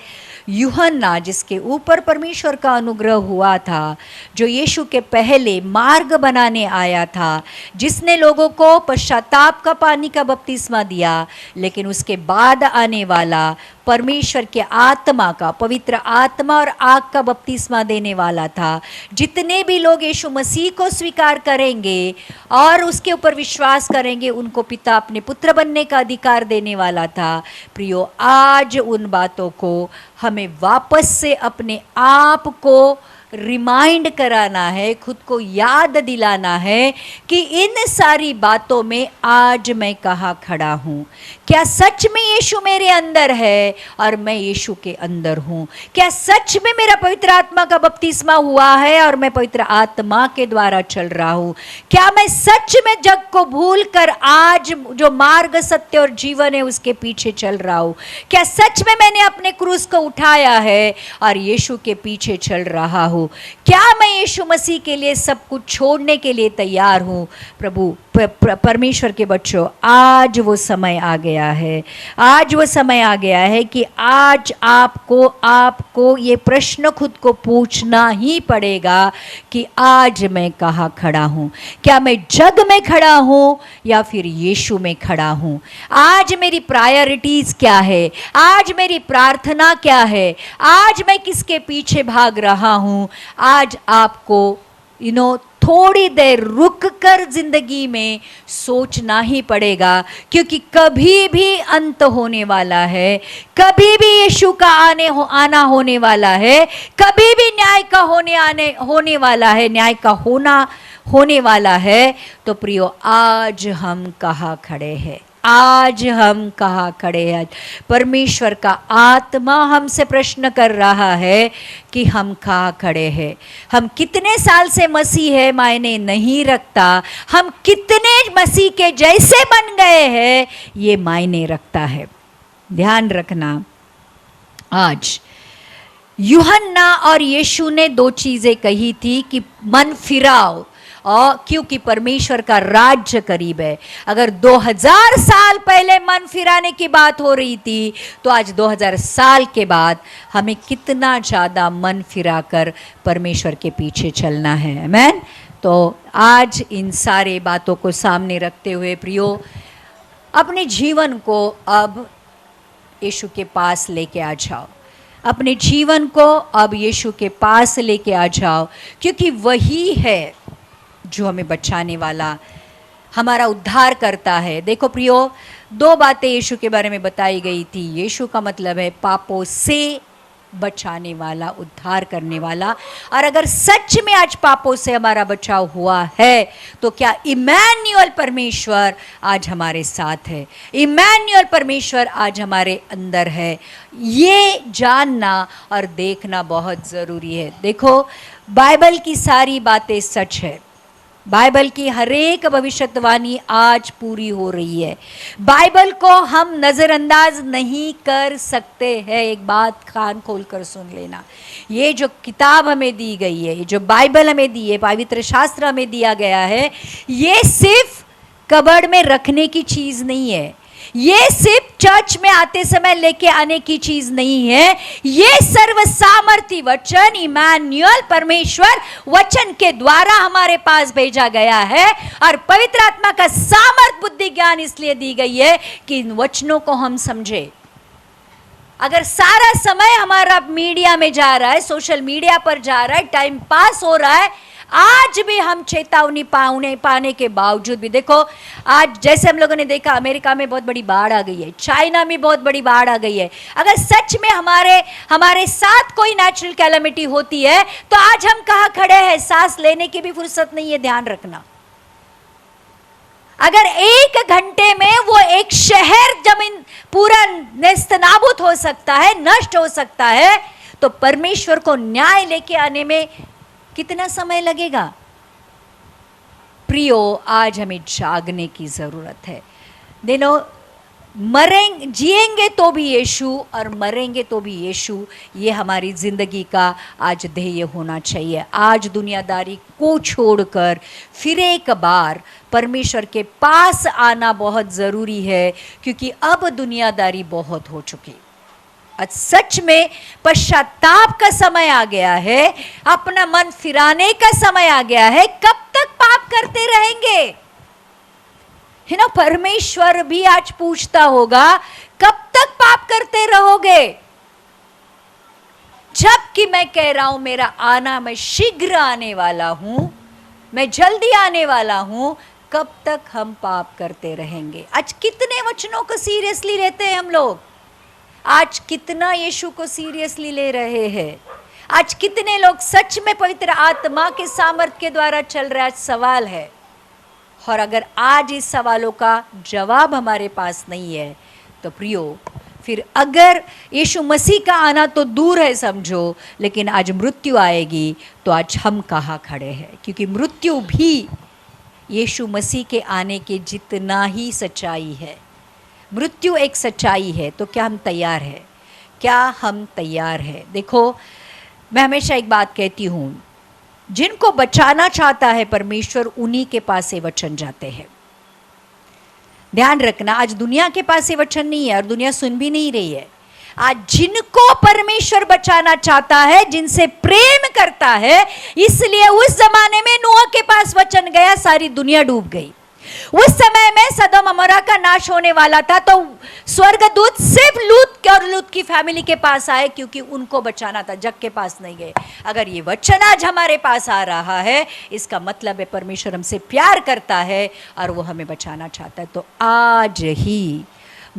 यूहन्ना, जिसके ऊपर परमेश्वर का अनुग्रह हुआ था, जो यीशु के पहले मार्ग बनाने आया था, जिसने लोगों को पश्चाताप का पानी का बपतिस्मा दिया, लेकिन उसके बाद आने वाला परमेश्वर के आत्मा का, पवित्र आत्मा और आग का बपतिस्मा देने वाला था। जितने भी लोग यीशु मसीह को स्वीकार करेंगे और उसके ऊपर विश्वास करेंगे, उनको पिता अपने पुत्र बनने का अधिकार देने वाला था। प्रियो, आज उन बातों को हमें वापस से अपने आप को रिमाइंड कराना है, खुद को याद दिलाना है कि इन सारी बातों में आज मैं कहाँ खड़ा हूँ। क्या सच में यीशु मेरे अंदर है और मैं यीशु के अंदर हूँ? क्या सच में मेरा पवित्र आत्मा का बपतिस्मा हुआ है और मैं पवित्र आत्मा के द्वारा चल रहा हूँ? क्या मैं सच में जग को भूलकर आज जो मार्ग, सत्य और जीवन है उसके पीछे चल रहा हूँ? क्या सच में मैंने अपने क्रूस को उठाया है और यीशु के पीछे चल रहा हूँ? क्या मैं यीशु मसीह के लिए सब कुछ छोड़ने के लिए तैयार हूँ? प्रभु, परमेश्वर के बच्चों, आज वो समय आ गया है, आज वो समय आ गया है कि आज आपको ये प्रश्न खुद को पूछना ही पड़ेगा कि आज मैं कहाँ खड़ा हूँ? क्या मैं जग में खड़ा हूँ या फिर यीशु में खड़ा हूँ? आज मेरी प्रायोरिटीज क्या है? आज मेरी प्रार्थना क्या है? आज मैं किसके पीछे भाग रहा हूँ? आज आपको थोड़ी देर रुक कर जिंदगी में सोचना ही पड़ेगा, क्योंकि कभी भी अंत होने वाला है, कभी भी यीशु का आना होने वाला है, कभी भी न्याय का होने वाला है, न्याय का होने वाला है। तो प्रियो, आज हम कहाँ खड़े हैं? आज हम कहाँ खड़े हैं? परमेश्वर का आत्मा हमसे प्रश्न कर रहा है कि हम कहाँ खड़े हैं। हम कितने साल से मसीह है मायने नहीं रखता, हम कितने मसीह के जैसे बन गए हैं ये मायने रखता है। ध्यान रखना, आज यूहन्ना और यीशु ने दो चीजें कही थी कि मन फिराओ, और क्योंकि परमेश्वर का राज्य करीब है। अगर 2000 साल पहले मन फिराने की बात हो रही थी, तो आज 2000 साल के बाद हमें कितना ज़्यादा मन फिराकर परमेश्वर के पीछे चलना है। आमीन। तो आज इन सारे बातों को सामने रखते हुए प्रियो, अपने जीवन को अब यीशु के पास लेके आ जाओ। अपने जीवन को अब यीशु के पास लेके आ जाओ, क्योंकि वही है जो हमें बचाने वाला, हमारा उद्धार करता है। देखो प्रियो, दो बातें यीशु के बारे में बताई गई थी। यीशु का मतलब है पापों से बचाने वाला, उद्धार करने वाला। और अगर सच में आज पापों से हमारा बचाव हुआ है, तो क्या इमैनुअल परमेश्वर आज हमारे साथ है? इमैनुअल परमेश्वर आज हमारे अंदर है। ये जानना और देखना बहुत ज़रूरी है। देखो, बाइबल की सारी बातें सच है। बाइबल की हर एक भविष्यवाणी आज पूरी हो रही है। बाइबल को हम नज़रअंदाज नहीं कर सकते हैं। एक बात कान खोल कर सुन लेना, ये जो किताब हमें दी गई है, ये जो बाइबल हमें दी है, पवित्र शास्त्र हमें दिया गया है, ये सिर्फ कबर्ड में रखने की चीज़ नहीं है। ये सिर्फ चर्च में आते समय लेके आने की चीज नहीं है। ये सर्वसामर्थी वचन, इमैनुअल परमेश्वर वचन के द्वारा हमारे पास भेजा गया है। और पवित्र आत्मा का सामर्थ, बुद्धि, ज्ञान इसलिए दी गई है कि इन वचनों को हम समझे। अगर सारा समय हमारा मीडिया में जा रहा है, सोशल मीडिया पर जा रहा है, टाइम पास हो रहा है, आज भी हम चेतावनी पाने के बावजूद भी, देखो आज जैसे हम लोगों ने देखा अमेरिका में बहुत बड़ी बाढ़ आ गई है, चाइना में बहुत बड़ी बाढ़ आ गई है। अगर सच में हमारे साथ कोई नेचुरल कैलेमिटी होती है, तो आज हम कहाँ खड़े हैं? सांस लेने की भी फुर्सत नहीं है। ध्यान रखना, अगर 1 घंटे में वो एक शहर जमीन पूरा नेस्तनाबूद हो सकता है, नष्ट हो सकता है, तो परमेश्वर को न्याय लेके आने में कितना समय लगेगा? प्रियो, आज हमें जागने की जरूरत है। जिएंगे तो भी यीशु और मरेंगे तो भी यीशु, ये हमारी जिंदगी का आज ध्येय होना चाहिए। आज दुनियादारी को छोड़कर फिर एक बार परमेश्वर के पास आना बहुत ज़रूरी है, क्योंकि अब दुनियादारी बहुत हो चुकी। आज सच में पश्चाताप का समय आ गया है, अपना मन फिराने का समय आ गया है। कब तक पाप करते रहेंगे? है ना, परमेश्वर भी आज पूछता होगा, कब तक पाप करते रहोगे? जबकि मैं कह रहा हूं मेरा आना, मैं शीघ्र आने वाला हूं, मैं जल्दी आने वाला हूं, कब तक हम पाप करते रहेंगे? आज कितने वचनों को सीरियसली लेते हैं हम लोग? आज कितना यीशु को सीरियसली ले रहे हैं? आज कितने लोग सच में पवित्र आत्मा के सामर्थ के द्वारा चल रहे? आज सवाल है। और अगर आज इस सवालों का जवाब हमारे पास नहीं है, तो प्रियो, फिर अगर यीशु मसीह का आना तो दूर है समझो, लेकिन आज मृत्यु आएगी तो आज हम कहाँ खड़े हैं? क्योंकि मृत्यु भी यीशु मसीह के आने के जितना ही सच्चाई है। मृत्यु एक सच्चाई है। तो क्या हम तैयार हैं? क्या हम तैयार हैं? देखो, मैं हमेशा एक बात कहती हूँ, जिनको बचाना चाहता है परमेश्वर, उन्हीं के पास से वचन जाते हैं। ध्यान रखना, आज दुनिया के पास से वचन नहीं है और दुनिया सुन भी नहीं रही है। आज जिनको परमेश्वर बचाना चाहता है, जिनसे प्रेम करता है, इसलिए उस जमाने में नूह के पास वचन गया, सारी दुनिया डूब गई। उस समय में सदोम अमोरा का नाश होने वाला था, तो स्वर्गदूत सिर्फ लूत और लूत की फैमिली के पास आए, क्योंकि उनको बचाना था, जग के पास नहीं गए। अगर ये वचन आज हमारे पास आ रहा है, इसका मतलब है परमेश्वर हमसे प्यार करता है और वो हमें बचाना चाहता है। तो आज ही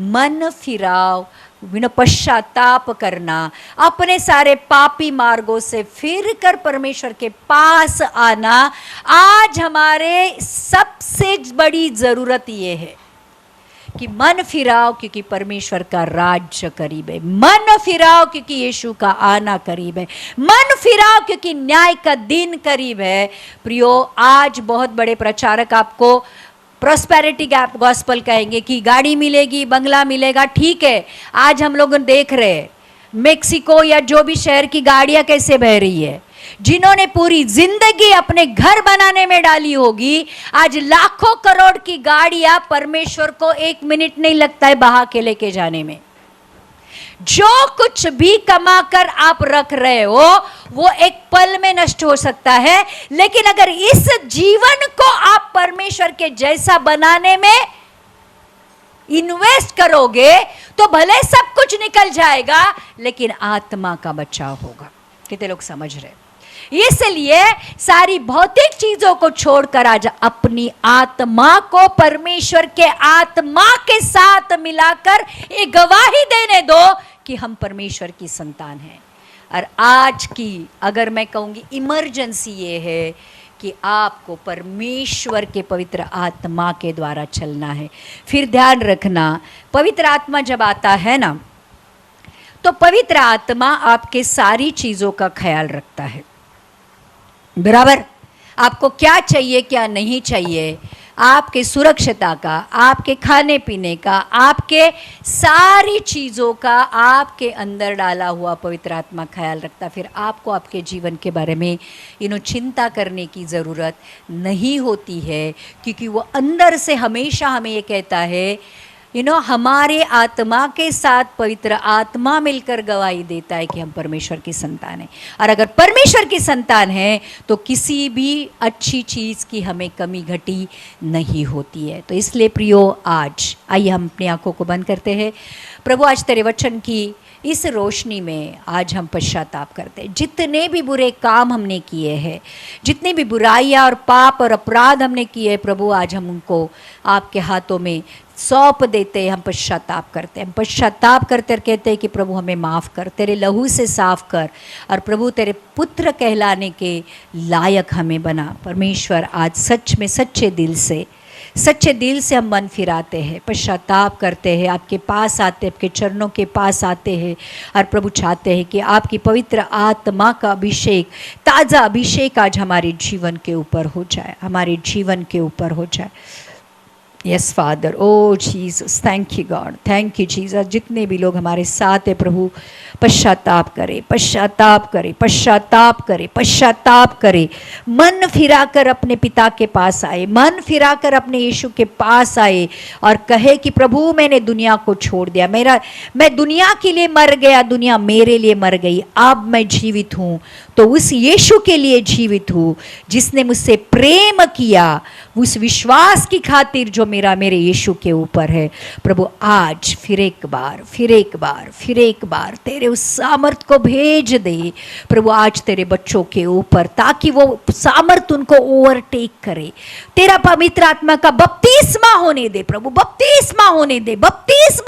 मन फिराव, पश्चाताप करना, अपने सारे पापी मार्गों से फिर कर परमेश्वर के पास आना, आज हमारे सबसे बड़ी जरूरत ये है कि मन फिराओ, क्योंकि परमेश्वर का राज्य करीब है। मन फिराओ क्योंकि यीशु का आना करीब है। मन फिराओ क्योंकि न्याय का दिन करीब है। प्रियो, आज बहुत बड़े प्रचारक आपको प्रॉस्पेरिटी गॉस्पेल कहेंगे कि गाड़ी मिलेगी, बंगला मिलेगा। ठीक है, आज हम लोग देख रहे हैं मेक्सिको या जो भी शहर की गाड़ियां कैसे बह रही है। जिन्होंने पूरी जिंदगी अपने घर बनाने में डाली होगी, आज लाखों करोड़ की गाड़ियां परमेश्वर को 1 मिनट नहीं लगता है बहा के लेके जाने में। जो कुछ भी कमा कर आप रख रहे हो वो एक पल में नष्ट हो सकता है, लेकिन अगर इस जीवन को आप परमेश्वर के जैसा बनाने में इन्वेस्ट करोगे तो भले सब कुछ निकल जाएगा, लेकिन आत्मा का बचाव होगा। कितने लोग समझ रहे? इसलिए सारी भौतिक चीजों को छोड़कर आज अपनी आत्मा को परमेश्वर के आत्मा के साथ मिलाकर एक गवाही देने दो कि हम परमेश्वर की संतान हैं। और आज की अगर मैं कहूंगी इमरजेंसी ये है कि आपको परमेश्वर के पवित्र आत्मा के द्वारा चलना है। फिर ध्यान रखना, पवित्र आत्मा जब आता है ना, तो पवित्र आत्मा आपके सारी चीजों का ख्याल रखता है। बराबर, आपको क्या चाहिए क्या नहीं चाहिए, आपके सुरक्षता का, आपके खाने पीने का, आपके सारी चीज़ों का आपके अंदर डाला हुआ पवित्र आत्मा ख्याल रखता। फिर आपको आपके जीवन के बारे में चिंता करने की ज़रूरत नहीं होती है, क्योंकि वो अंदर से हमेशा हमें ये कहता है, हमारे आत्मा के साथ पवित्र आत्मा मिलकर गवाही देता है कि हम परमेश्वर की संतान हैं। और अगर परमेश्वर की संतान है तो किसी भी अच्छी चीज़ की हमें कमी घटी नहीं होती है। तो इसलिए प्रियो, आज आइए हम अपनी आंखों को बंद करते हैं। प्रभु, आज तेरे वचन की इस रोशनी में आज हम पश्चाताप करते हैं। जितने भी बुरे काम हमने किए हैं, जितनी भी बुराइयां और पाप और अपराध हमने किए, प्रभु आज हम उनको आपके हाथों में सौंप देते हैं। हम पश्चाताप करते हैं, हम पश्चाताप करते और कहते हैं कि प्रभु हमें माफ़ कर, तेरे लहू से साफ कर, और प्रभु तेरे पुत्र कहलाने के लायक हमें बना। परमेश्वर, आज सच में सच्चे दिल से हम मन फिराते हैं, पश्चाताप करते हैं, आपके पास आते हैं, आपके चरणों के पास आते हैं, और प्रभु चाहते हैं कि आपकी पवित्र आत्मा का अभिषेक, ताज़ा अभिषेक आज हमारे जीवन के ऊपर हो जाए, हमारे जीवन के ऊपर हो जाए। Yes father, O Jesus, thank you God, thank you Jesus. जितने भी लोग हमारे साथ हैं प्रभु, पश्चाताप करे, पश्चाताप करे, पश्चाताप करे, पश्चाताप करे, मन फिराकर अपने पिता के पास आए, मन फिराकर अपने यीशु के पास आए और कहे कि प्रभु मैंने दुनिया को छोड़ दिया, मैं दुनिया के लिए मर गया, दुनिया मेरे लिए मर गई, अब मैं जीवित हूँ तो उस यीशु के लिए जीवित हूँ जिसने मुझसे प्रेम किया, उस विश्वास की खातिर जो मेरे यीशु के ऊपर है। प्रभु आज फिर एक बार तेरे उस सामर्थ को भेज दे प्रभु आज तेरे बच्चों के ऊपर, ताकि वो सामर्थ उनको ओवरटेक करे। तेरा पवित्र आत्मा का बपतिस्मा होने दे प्रभु, बपतिस्मा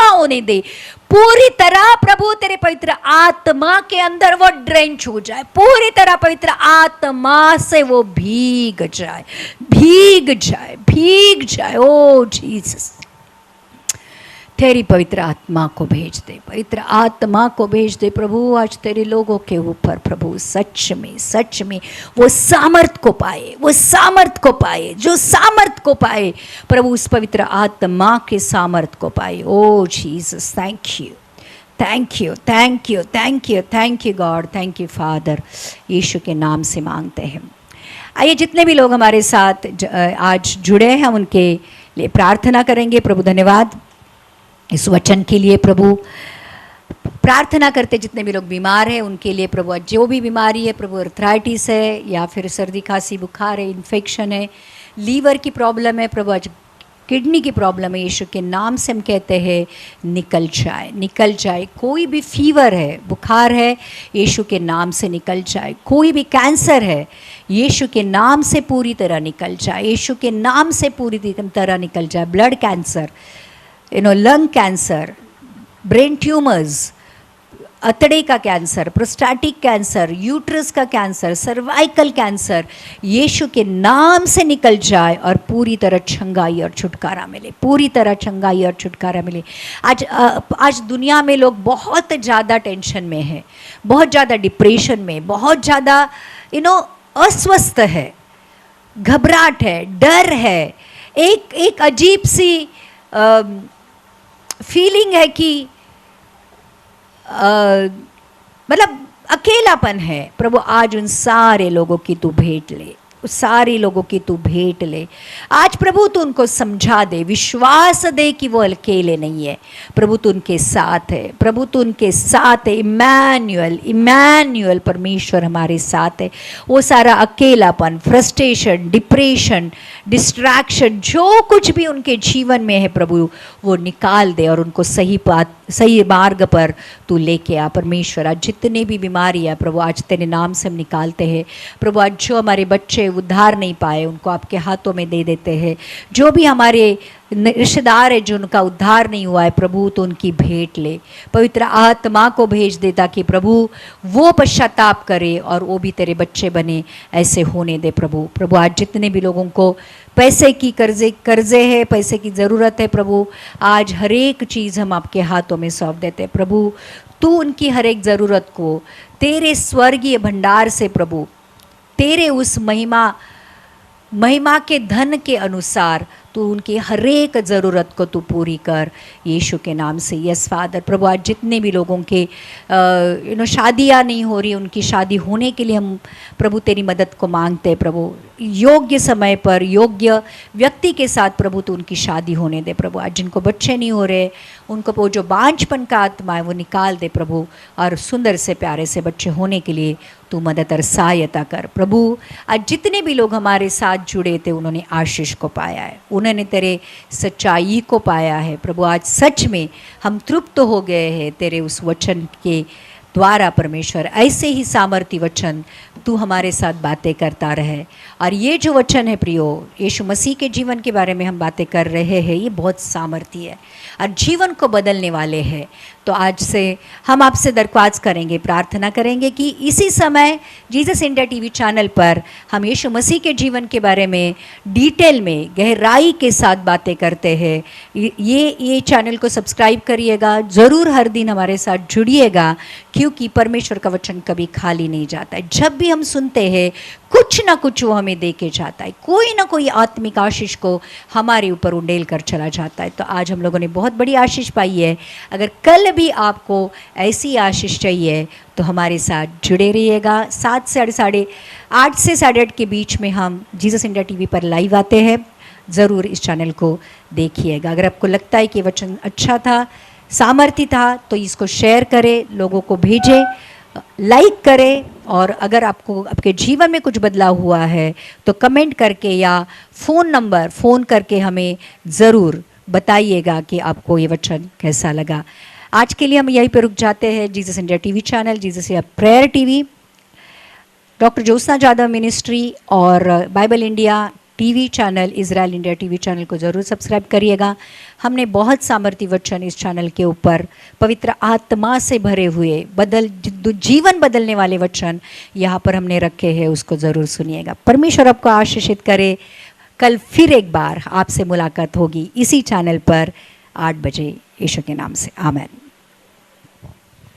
होने दे पूरी तरह प्रभु, तेरे पवित्र आत्मा के अंदर वो ड्रेंच हो जाए, पूरी तरह पवित्र आत्मा से वो भीग जाए। ओ जीसस, तेरी पवित्र आत्मा को भेज दे, पवित्र आत्मा को भेज दे प्रभु आज तेरे लोगों के ऊपर। प्रभु सच में वो सामर्थ को पाए, जो सामर्थ को पाए प्रभु, उस पवित्र आत्मा के सामर्थ को पाए। O Jesus, thank you God, thank you father. Yeshu के नाम से मांगते हैं। आइए, जितने भी लोग हमारे साथ आज जुड़े हैं उनके लिए प्रार्थना करेंगे। प्रभु धन्यवाद इस वचन के लिए। प्रभु प्रार्थना करते जितने भी लोग बीमार हैं उनके लिए प्रभु, जो भी बीमारी है प्रभु, अर्थराइटिस है या फिर सर्दी खांसी बुखार है, इन्फेक्शन है, लीवर की प्रॉब्लम है प्रभु, आज किडनी की प्रॉब्लम है, यीशु के नाम से हम कहते हैं निकल जाए, निकल जाए। कोई भी फीवर है, बुखार है, यीशु के नाम से निकल जाए। कोई भी कैंसर है, यीशु के नाम से पूरी तरह निकल जाए, यीशु के नाम से पूरी तरह निकल जाए। Blood cancer, lung cancer, brain tumours, अतड़े का कैंसर, प्रोस्टैटिक कैंसर, यूट्रस का कैंसर, सर्वाइकल कैंसर, यीशु के नाम से निकल जाए और पूरी तरह चंगाई और छुटकारा मिले, पूरी तरह चंगाई और छुटकारा मिले। आज दुनिया में लोग बहुत ज़्यादा टेंशन में है, बहुत ज़्यादा डिप्रेशन में, बहुत ज़्यादा अस्वस्थ है, घबराहट है, डर है, एक अजीब सी फीलिंग है कि मतलब अकेलापन है। प्रभु आज उन सारे लोगों की तू भेंट ले, उस सारे लोगों की तू भेंट ले। आज प्रभु तू उनको समझा दे, विश्वास दे कि वो अकेले नहीं है। प्रभु तू उनके साथ है, प्रभु तू उनके साथ है। इमैन्युअल, इमैन्युअल, परमेश्वर हमारे साथ है। वो सारा अकेलापन, फ्रस्ट्रेशन, डिप्रेशन, डिस्ट्रैक्शन, जो कुछ भी उनके जीवन में है प्रभु वो निकाल दे और उनको सही मार्ग पर तू लेके आ। परमेश्वर आज जितने भी बीमारी है प्रभु आज तेरे नाम से हम निकालते हैं। प्रभु आज जो हमारे बच्चे उद्धार नहीं पाए उनको आपके हाथों में दे देते हैं। जो भी हमारे रिश्तेदार है जो उनका उद्धार नहीं हुआ है प्रभु तो उनकी भेंट ले, पवित्र आत्मा को भेज दे ताकि प्रभु वो पश्चाताप करे और वो भी तेरे बच्चे बने, ऐसे होने दे प्रभु। प्रभु आज जितने भी लोगों को पैसे की कर्जे है, पैसे की ज़रूरत है प्रभु, आज हर एक चीज़ हम आपके हाथों में सौंप देते हैं प्रभु। तू उनकी हर एक ज़रूरत को तेरे स्वर्गीय भंडार से प्रभु, तेरे उस महिमा के धन के अनुसार तू उनकी हर एक ज़रूरत को तू पूरी कर यीशु के नाम से। Yes father. प्रभु आज जितने भी लोगों के शादियाँ नहीं हो रही उनकी शादी होने के लिए हम प्रभु तेरी मदद को मांगते हैं प्रभु। योग्य समय पर योग्य व्यक्ति के साथ प्रभु तू उनकी शादी होने दे प्रभु। आज जिनको बच्चे नहीं हो रहे उनको वो जो बांझपन का आत्मा है वो निकाल दे प्रभु और सुंदर से प्यारे से बच्चे होने के लिए तू मदद और सहायता कर प्रभु। आज जितने भी लोग हमारे साथ जुड़े थे उन्होंने आशीष को पाया है, उन्होंने तेरे सच्चाई को पाया है प्रभु। आज सच में हम तृप्त हो गए हैं तेरे उस वचन के द्वारा परमेश्वर। ऐसे ही सामर्थी वचन तू हमारे साथ बातें करता रहे। और ये जो वचन है प्रियो, यीशु मसीह के जीवन के बारे में हम बातें कर रहे हैं, ये बहुत सामर्थी है और जीवन को बदलने वाले हैं। तो आज से हम आपसे दरख्वास्त करेंगे, प्रार्थना करेंगे कि इसी समय जीसस इंडिया टीवी चैनल पर हम यीशु मसीह के जीवन के बारे में डिटेल में गहराई के साथ बातें करते हैं। ये चैनल को सब्सक्राइब करिएगा, ज़रूर हर दिन हमारे साथ जुड़िएगा क्योंकि परमेश्वर का वचन कभी खाली नहीं जाता है। जब भी हम सुनते हैं कुछ ना कुछ वो हमें दे के जाता है, कोई ना कोई आत्मिक आशीष को हमारे ऊपर उंडेल कर चला जाता है। तो आज हम लोगों ने बहुत बड़ी आशीष पाई है। अगर कल भी आपको ऐसी आशीष चाहिए तो हमारे साथ जुड़े रहिएगा। 7 से 8:30 के बीच में हम जीसस इंडिया टीवी पर लाइव आते हैं, ज़रूर इस चैनल को देखिएगा। अगर आपको लगता है कि वचन अच्छा था, सामर्थी था तो इसको शेयर करें, लोगों को भेजें, लाइक करें। और अगर आपको आपके जीवन में कुछ बदलाव हुआ है तो कमेंट करके या फ़ोन करके हमें ज़रूर बताइएगा कि आपको ये वचन कैसा लगा। आज के लिए हम यहीं पे रुक जाते हैं। Jesus India TV channel, Jesus India prayer TV, doctor Jyotsna Jadhav ministry और Bible India TV channel, Israel India TV channel को ज़रूर सब्सक्राइब करिएगा। हमने बहुत सामर्थी वचन इस चैनल के ऊपर पवित्र आत्मा से भरे हुए जीवन बदलने वाले वचन यहाँ पर हमने रखे हैं, उसको ज़रूर सुनिएगा। परमेश्वर आपको आशीषित करे। कल फिर एक बार आपसे मुलाकात होगी इसी चैनल पर 8 बजे, यीशु के नाम से। आमीन।